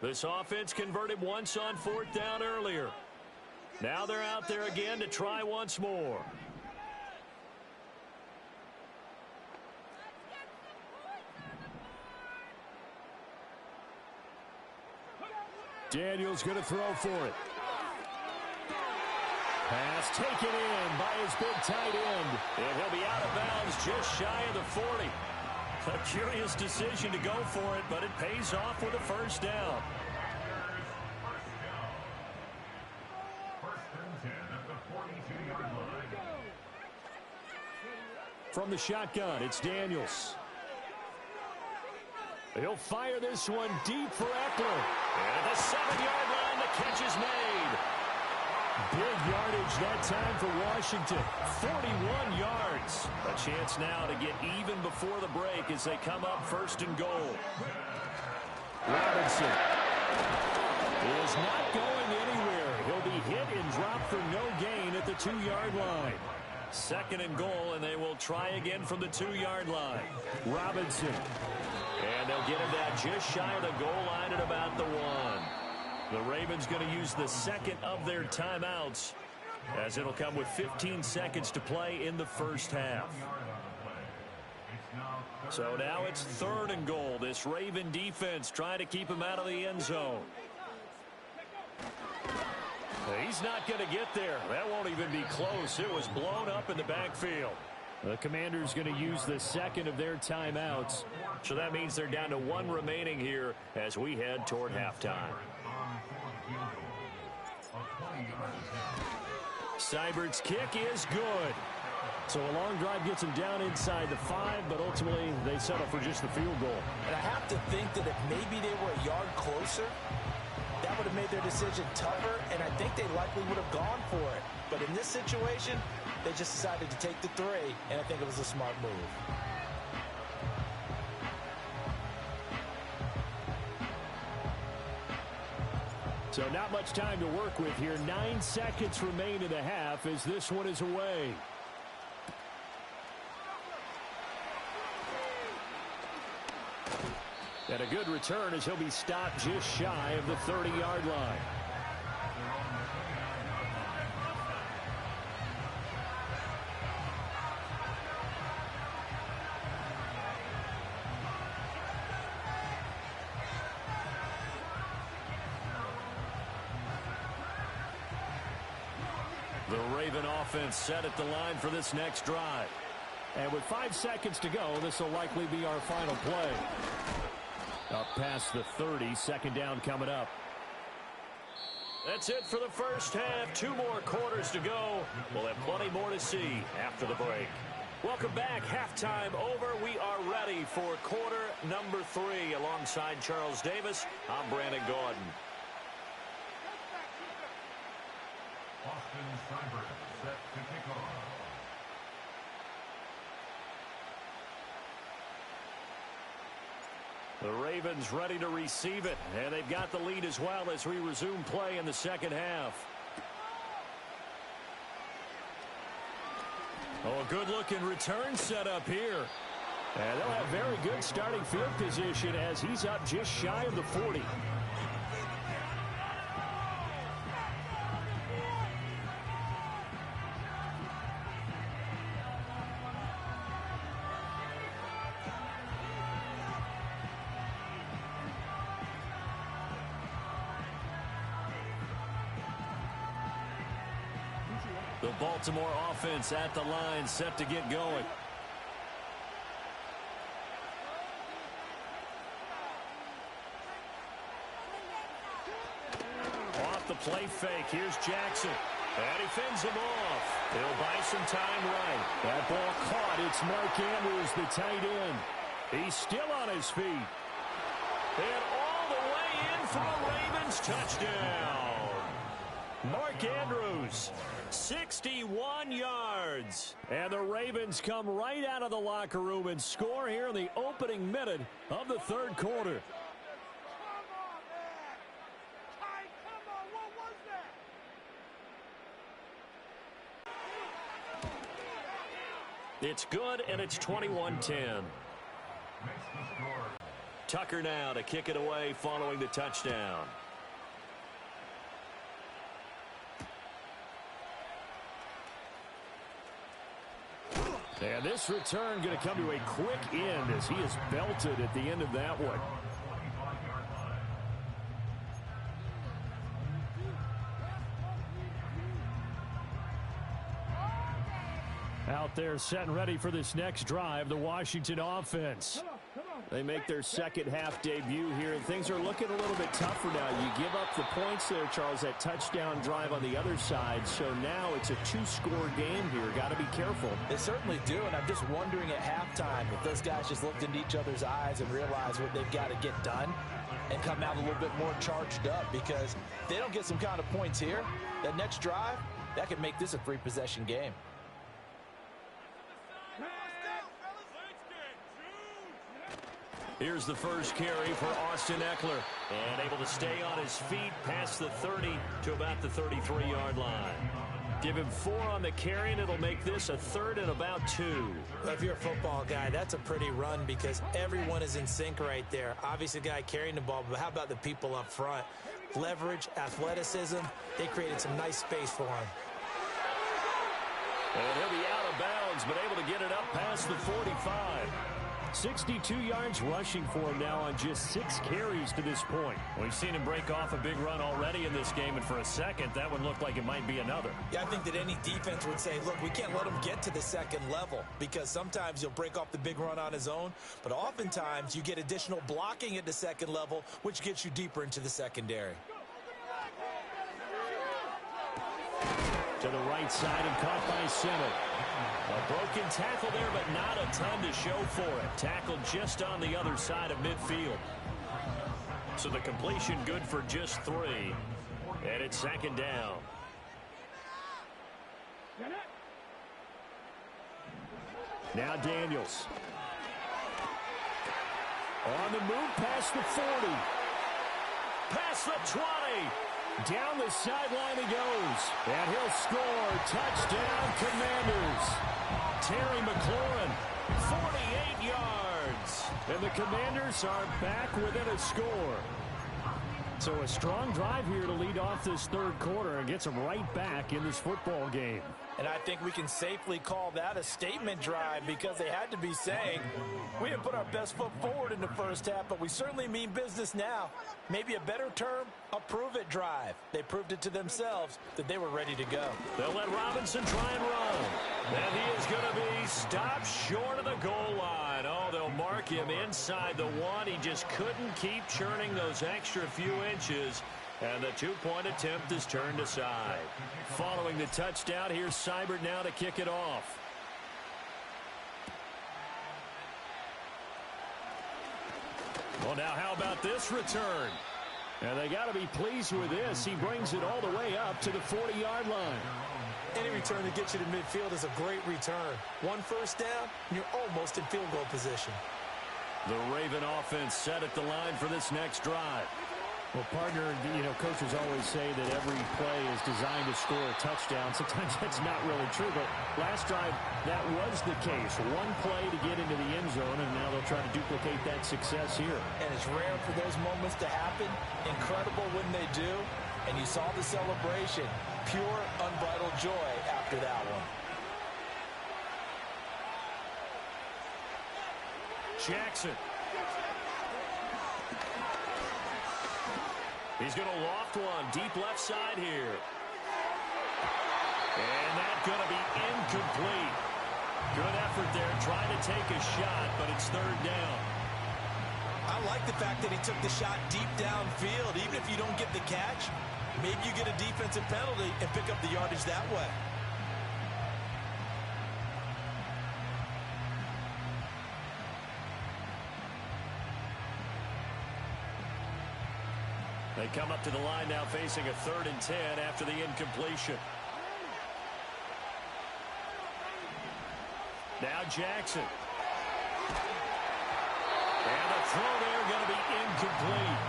This offense converted once on 4th down earlier. Now they're out there again to try once more. Daniels going to throw for it. Pass taken in by his big tight end. And he'll be out of bounds just shy of the 40. A curious decision to go for it, but it pays off with a first down. From the shotgun, it's Daniels. He'll fire this one deep for Eckler. And at the 7-yard line, the catch is made. Big yardage that time for Washington. 41 yards. A chance now to get even before the break as they come up 1st and goal. Robinson is not going anywhere. He'll be hit and dropped for no gain at the 2-yard line. 2nd and goal, and they will try again from the 2-yard line. Robinson. And they'll get him down just shy of the goal line at about the 1. The Ravens going to use the second of their timeouts, as it'll come with 15 seconds to play in the first half. So now it's 3rd and goal. This Raven defense trying to keep him out of the end zone. He's not going to get there. That won't even be close. It was blown up in the backfield. The Commanders going to use the second of their timeouts. So that means they're down to 1 remaining here as we head toward halftime. Seibert's kick is good. So a long drive gets him down inside the 5, but ultimately they settle for just the field goal. And I have to think that if maybe they were a yard closer, that would have made their decision tougher, and I think they likely would have gone for it. But in this situation, they just decided to take the 3, and I think it was a smart move. So not much time to work with here. 9 seconds remain in the half as this one is away. And a good return as he'll be stopped just shy of the 30-yard line. The Raven offense set at the line for this next drive. And with 5 seconds to go, this will likely be our final play. Up past the 30, second down coming up. That's it for the first half. 2 more quarters to go. We'll have plenty more to see after the break. Welcome back. Halftime over. We are ready for quarter number 3. Alongside Charles Davis, I'm Brandon Gordon. Austin Seibert set to kick off. The Ravens ready to receive it, and they've got the lead as well as we resume play in the second half. Oh, a good-looking return set up here. And they'll have very good starting field position as he's up just shy of the 40. The Baltimore offense at the line, set to get going. Off the play fake, here's Jackson. And he fends him off. He'll buy some time right. That ball caught. It's Mark Andrews, the tight end. He's still on his feet. And all the way in for a Ravens touchdown. Mark Andrews, 61 yards. And the Ravens come right out of the locker room and score here in the opening minute of the third quarter. It's good, and it's 21-10. Tucker now to kick it away following the touchdown. And this return going to come to a quick end as he is belted at the end of that one. Out there set and ready for this next drive, the Washington offense. They make their second half debut here, and things are looking a little bit tougher now. You give up the points there, Charles, that touchdown drive on the other side. So now it's a 2-score game here. Got to be careful. They certainly do, and I'm just wondering at halftime if those guys just looked into each other's eyes and realized what they've got to get done and come out a little bit more charged up, because if they don't get some kind of points here, that next drive, that could make this a 3-possession game. Here's the first carry for Austin Ekeler. And able to stay on his feet past the 30 to about the 33-yard line. Give him 4 on the carry, and it'll make this a 3rd and about 2. If you're a football guy, that's a pretty run because everyone is in sync right there. Obviously, the guy carrying the ball, but how about the people up front? Leverage, athleticism, they created some nice space for him. And he'll be out of bounds, but able to get it up past the 45. 62 yards rushing for him now on just 6 carries to this point. We've seen him break off a big run already in this game, and for a second, that one looked like it might be another. Yeah, I think that any defense would say, look, we can't let him get to the second level because sometimes he'll break off the big run on his own, but oftentimes you get additional blocking at the second level, which gets you deeper into the secondary. To the right side and caught by Semmett. A broken tackle there, but not a ton to show for it. Tackled just on the other side of midfield. So the completion good for just 3. And it's 2nd down. Now Daniels. On the move past the 40. Past the 20. Down the sideline he goes. And he'll score. Touchdown, Commanders. Terry McLaurin, 48 yards. And the Commanders are back within a score. So a strong drive here to lead off this 3rd quarter and gets them right back in this football game. And I think we can safely call that a statement drive because they had to be saying, we didn't put our best foot forward in the first half, but we certainly mean business now. Maybe a better term, a prove-it drive. They proved it to themselves that they were ready to go. They'll let Robinson try and run. And he is going to be stopped short of the goal line. Oh, they'll mark him inside the 1. He just couldn't keep churning those extra few inches. And the 2-point attempt is turned aside. Following the touchdown, here's Seibert now to kick it off. Well, now how about this return? And they got to be pleased with this. He brings it all the way up to the 40-yard line. Any return that gets you to midfield is a great return. 1 first down, and you're almost in field goal position. The Raven offense set at the line for this next drive. Well, partner, coaches always say that every play is designed to score a touchdown. Sometimes that's not really true, but last drive, that was the case. 1 play to get into the end zone, and now they'll try to duplicate that success here. And it's rare for those moments to happen. Incredible when they do. And you saw the celebration. Pure, unbridled joy after that one. Jackson. He's going to loft one deep left side here. And that's going to be incomplete. Good effort there trying to take a shot, but it's 3rd down. I like the fact that he took the shot deep downfield. Even if you don't get the catch, maybe you get a defensive penalty and pick up the yardage that way. They come up to the line now facing a 3rd and 10 after the incompletion. Now Jackson. And the throw there going to be incomplete.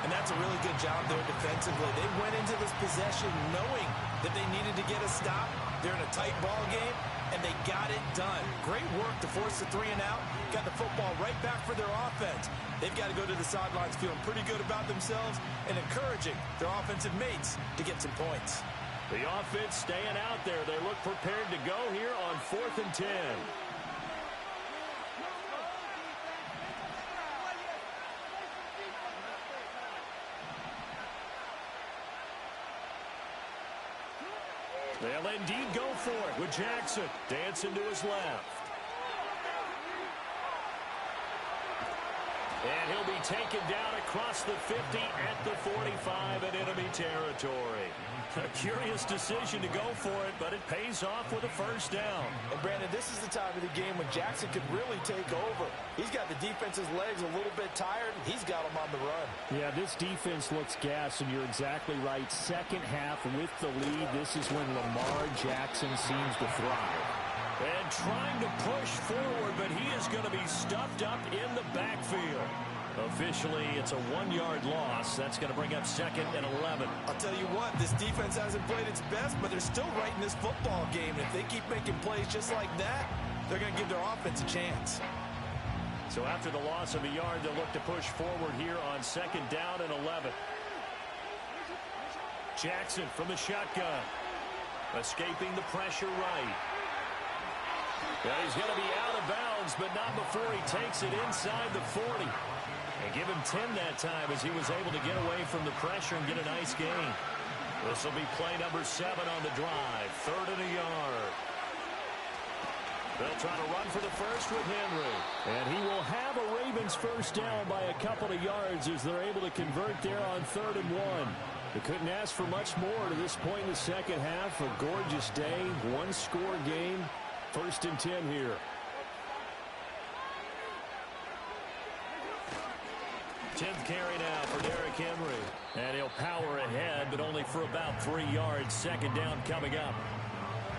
And that's a really good job there defensively. They went into this possession knowing that they needed to get a stop. They're in a tight ball game, and they got it done. Great work to force the 3 and out. Got the football right back for their offense. They've got to go to the sidelines feeling pretty good about themselves and encouraging their offensive mates to get some points. The offense staying out there. They look prepared to go here on 4th and 10. They'll indeed go for it with Jackson dancing to his left. And he'll be taken down across the 50 at the 45 in enemy territory. A curious decision to go for it, but it pays off with a 1st down. And Brandon, this is the time of the game when Jackson could really take over. He's got the defense's legs a little bit tired. He's got them on the run. Yeah, this defense looks gassed, and you're exactly right. 2nd half with the lead, this is when Lamar Jackson seems to thrive. And trying to push forward, but he is going to be stuffed up in the backfield. Officially, it's a 1-yard loss. That's going to bring up 2nd and 11. I'll tell you what, this defense hasn't played its best, but they're still right in this football game. And if they keep making plays just like that, they're going to give their offense a chance. So after the loss of a yard, they'll look to push forward here on 2nd down and 11. Jackson from the shotgun. Escaping the pressure right. Well, he's going to be out of bounds, but not before he takes it inside the 40. And give him 10 that time as he was able to get away from the pressure and get a nice gain. This will be play number 7 on the drive. 3rd and a yard. They'll try to run for the first with Henry. And he will have a Ravens first down by a couple of yards as they're able to convert there on 3rd and 1. They couldn't ask for much more to this point in the second half. A gorgeous day, 1-score game. 1st and 10 here. 10th carry now for Derrick Henry. And he'll power ahead, but only for about 3 yards. 2nd down coming up.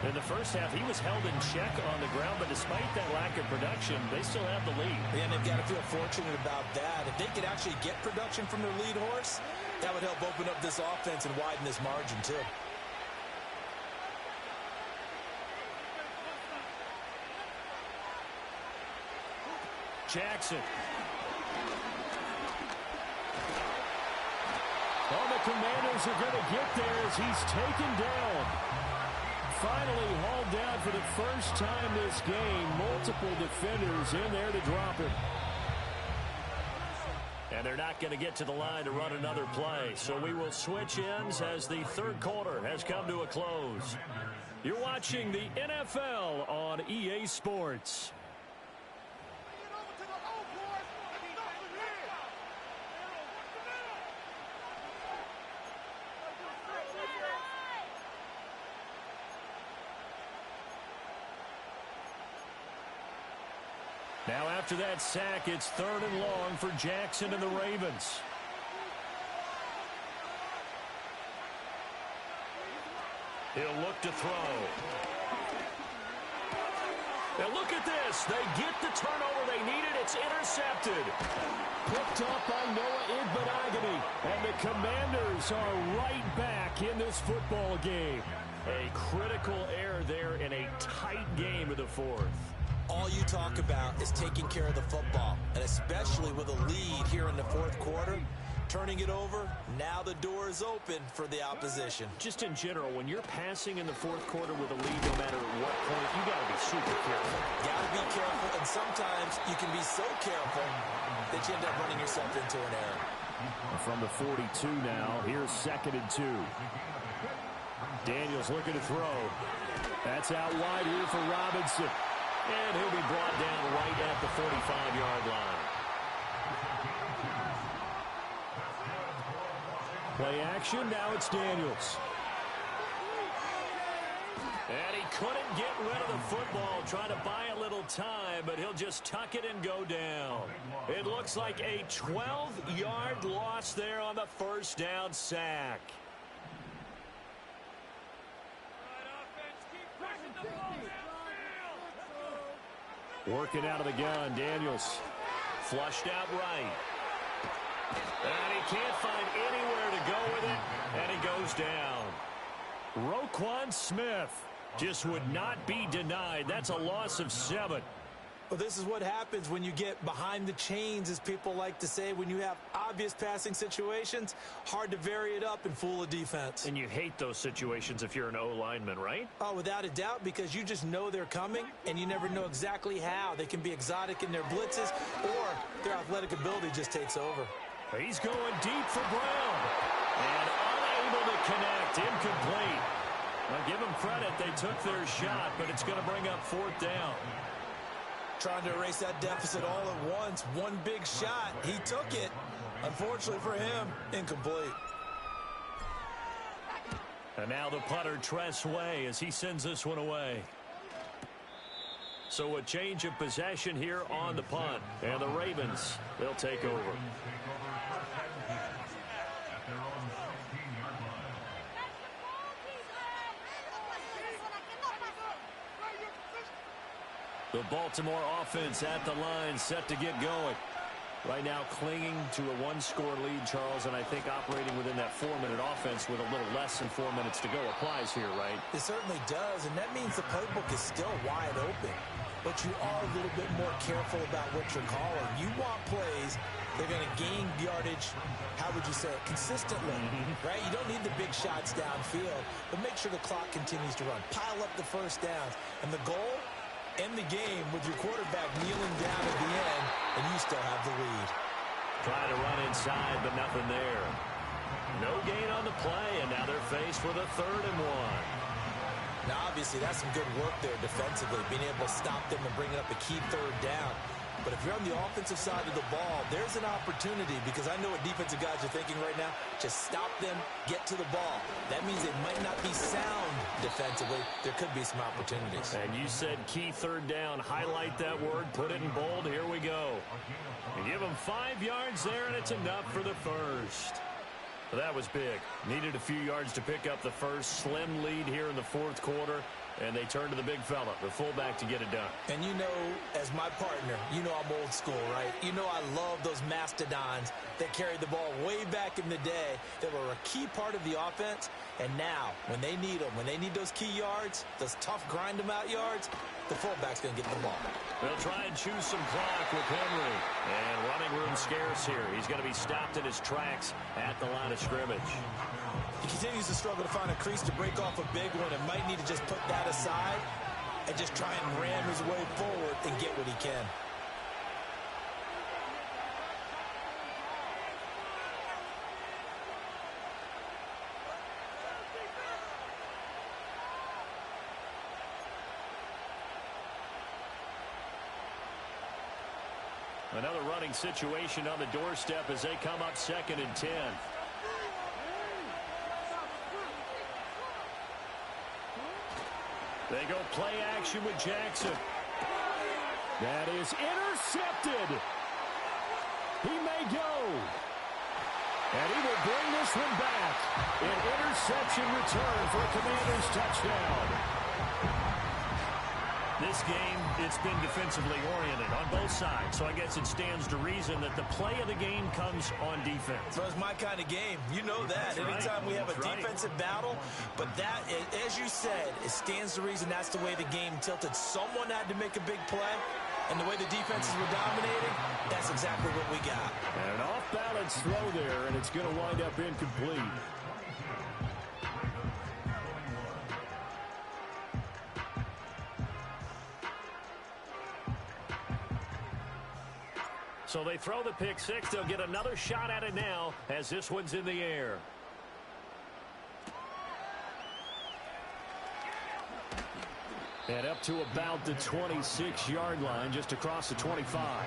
In the first half, he was held in check on the ground, but despite that lack of production, they still have the lead. And they've got to feel fortunate about that. If they could actually get production from their lead horse, that would help open up this offense and widen this margin, too. Jackson. Well, the Commanders are going to get there as he's taken down. Finally hauled down for the first time this game. Multiple defenders in there to drop him. And they're not going to get to the line to run another play. So we will switch ends as the 3rd quarter has come to a close. You're watching the NFL on EA Sports. Now after that sack, it's 3rd and long for Jackson and the Ravens. He'll look to throw. And look at this. They get the turnover they needed. It's intercepted. Picked up by Noah Igbinoghene. And the Commanders are right back in this football game. A critical error there in a tight game of the 4th. All you talk about is taking care of the football, and especially with a lead here in the 4th quarter, turning it over, now the door is open for the opposition. Just in general, when you're passing in the 4th quarter with a lead, no matter at what point, you got to be super careful. Got to be careful, and sometimes you can be so careful that you end up running yourself into an error. From the 42 now, here's 2nd and 2. Daniels looking to throw. That's out wide here for Robinson. And he'll be brought down right at the 45-yard line. Play action, now it's Daniels. And he couldn't get rid of the football, trying to buy a little time, but he'll just tuck it and go down. It looks like a 12-yard loss there on the 1st down sack. Working out of the gun, Daniels. Flushed out right. And he can't find anywhere to go with it, and he goes down. Roquan Smith just would not be denied. That's a loss of 7. Well, this is what happens when you get behind the chains, as people like to say. When you have obvious passing situations, hard to vary it up and fool a defense. And you hate those situations if you're an O-lineman, right? Oh, without a doubt, because you just know they're coming, and you never know exactly how. They can be exotic in their blitzes, or their athletic ability just takes over. He's going deep for Brown. And unable to connect, incomplete. Now, give them credit, they took their shot, but it's going to bring up 4th down. Trying to erase that deficit all at once. One big shot. He took it. Unfortunately for him, incomplete. And now the punter, Tress Way, as he sends this one away. So a change of possession here on the punt. And the Ravens, they'll take over. The Baltimore offense at the line, set to get going. Right now clinging to a one-score lead, Charles, and I think operating within that 4-minute offense with a little less than 4 minutes to go applies here, right? It certainly does, and that means the playbook is still wide open. But you are a little bit more careful about what you're calling. You want plays they're going to gain yardage, how would you say it, consistently, right? You don't need the big shots downfield, but make sure the clock continues to run. Pile up the first downs. And the goal, end the game with your quarterback kneeling down at the end, and you still have the lead. Try to run inside, but nothing there. No gain on the play, and now they're faced with a 3rd and 1. Now, obviously, that's some good work there defensively, being able to stop them and bringing up a key 3rd down. But if you're on the offensive side of the ball, there's an opportunity, because I know what defensive guys are thinking right now. Just stop them, get to the ball. That means it might not be sound defensively. There could be some opportunities. And you said key 3rd down. Highlight that word, put it in bold. Here we go. You give them 5 yards there, and it's enough for the first. Well, that was big. Needed a few yards to pick up the first. Slim lead here in the 4th quarter. And they turn to the big fella, the fullback, to get it done. And you know, as my partner, you know I'm old school, right? You know I love those mastodons that carried the ball way back in the day that were a key part of the offense. And now, when they need them, when they need those key yards, those tough grind-them-out yards, the fullback's going to get the ball. They'll try and choose some clock with Henry. And running room scarce here. He's going to be stopped in his tracks at the line of scrimmage. He continues to struggle to find a crease to break off a big one, and might need to just put that aside and just try and ram his way forward and get what he can. Another running situation on the doorstep as they come up 2nd and 10. They go play action with Jackson. That is intercepted. He may go. And he will bring this one back. An interception return for a Commanders touchdown. This game, it's been defensively oriented on both sides, so I guess it stands to reason that the play of the game comes on defense. So it's my kind of game. You know that. Anytime we have a defensive battle, but that, as you said, it stands to reason that's the way the game tilted. Someone had to make a big play, and the way the defenses were dominating, that's exactly what we got. And an off-balance throw there, and it's going to wind up incomplete. So they throw the pick 6. They'll get another shot at it now as this one's in the air. And up to about the 26-yard line, just across the 25.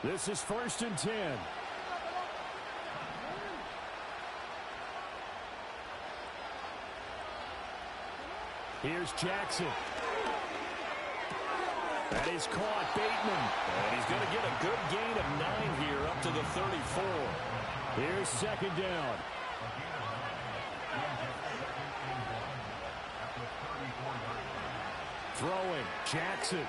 This is 1st and 10. Here's Jackson. That is caught. Bateman. And he's going to get a good gain of 9 here up to the 34. Here's 2nd down. Throwing. Jackson.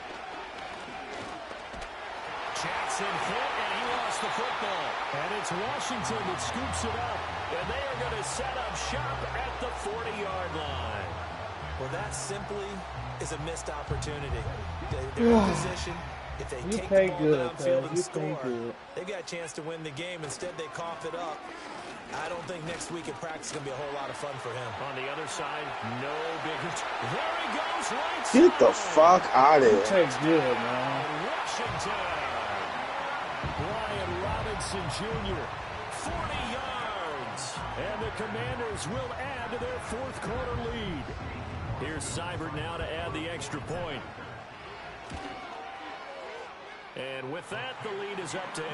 Jackson hit, and he lost the football. And it's Washington that scoops it up. And they are going to set up shop at the 40-yard line. Well, that simply is a missed opportunity. They're in position. If they take the ball downfield and score, they've got a chance to win the game. Instead, they cough it up. I don't think next week at practice is going to be a whole lot of fun for him. On the other side, no big... There he goes, right side. Get the fuck out of here. That's good, man. Washington. Brian Robinson Jr., 40 yards. And the Commanders will add to their 4th quarter lead. Here's Seibert now to add the extra point. And with that, the lead is up to 8.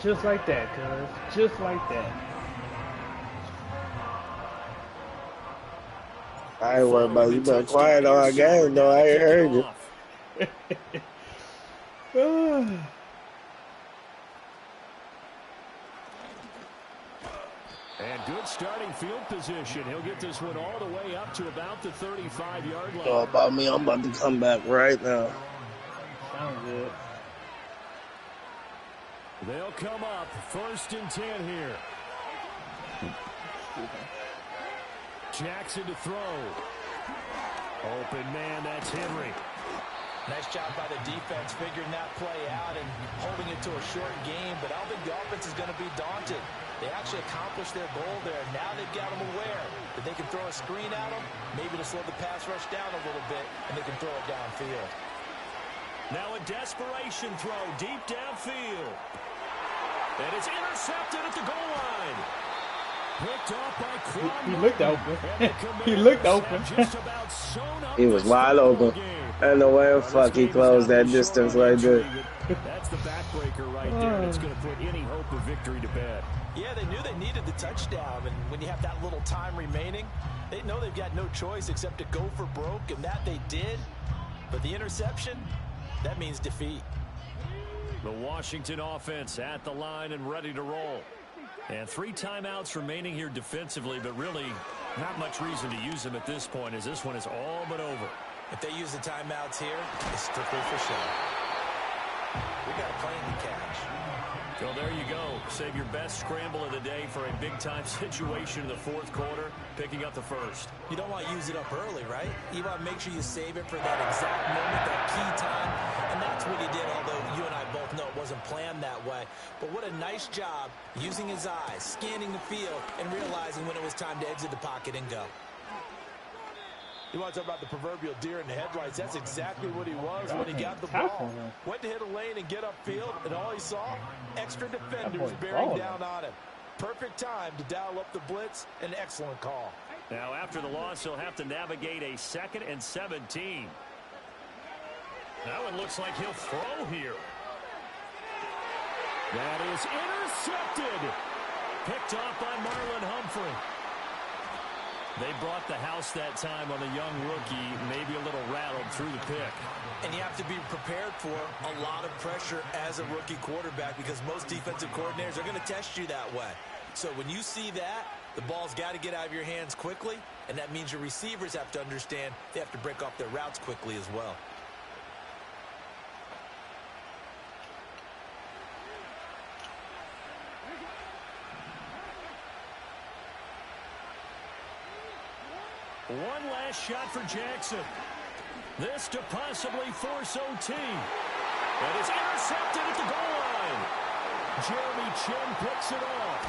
Just like that, cuz. Just like that. I ain't worried about you. Been quiet all game, though. I ain't heard you. And good starting field position. He'll get this one all the way up to about the 35-yard line. So about me, I'm about to come back right now. Sounds good. They'll come up 1st and 10 here. Jackson to throw. Open man, that's Henry. Nice job by the defense figuring that play out and holding it to a short game, but I don't think the offense is going to be daunted. They actually accomplished their goal there. Now they've got them aware that they can throw a screen at them, maybe to slow the pass rush down a little bit, and they can throw it downfield. Now a desperation throw deep downfield. And it's intercepted at the goal line. Picked off by Cron. He looked open. He looked open. He was wide open. And the way the fuck he closed that distance like that. That's the backbreaker right there. And it's going to put any hope of victory to bed. Yeah, they knew they needed the touchdown. And when you have that little time remaining, they know they've got no choice except to go for broke. And that they did. But the interception, that means defeat. The Washington offense at the line and ready to roll. And 3 timeouts remaining here defensively, but really not much reason to use them at this point as this one is all but over. If they use the timeouts here, it's strictly for show. We got a plane to catch. Well, there you go. Save your best scramble of the day for a big-time situation in the 4th quarter, picking up the 1st. You don't want to use it up early, right? You want to make sure you save it for that exact moment, that key time. And that's what he did, although you and I both know it wasn't planned that way. But what a nice job using his eyes, scanning the field, and realizing when it was time to exit the pocket and go. You want to talk about the proverbial deer in the headlights. That's exactly what he was when he got the ball. Went to hit a lane and get upfield, and all he saw, extra defenders bearing down on him. Perfect time to dial up the blitz. An excellent call. Now, after the loss, he'll have to navigate a 2nd and 17. Now it looks like he'll throw here. That is intercepted. Picked off by Marlon Humphrey. They brought the house that time on the young rookie, maybe a little rattled through the pick. And you have to be prepared for a lot of pressure as a rookie quarterback because most defensive coordinators are going to test you that way. So when you see that, the ball's got to get out of your hands quickly, and that means your receivers have to understand they have to break off their routes quickly as well. One last shot for Jackson. This to possibly force OT. That is intercepted at the goal line. Jeremy Chin picks it off.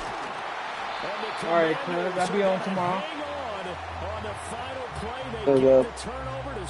All right, cuz. I'll be on tomorrow. Hang on the final play. They get the turnover to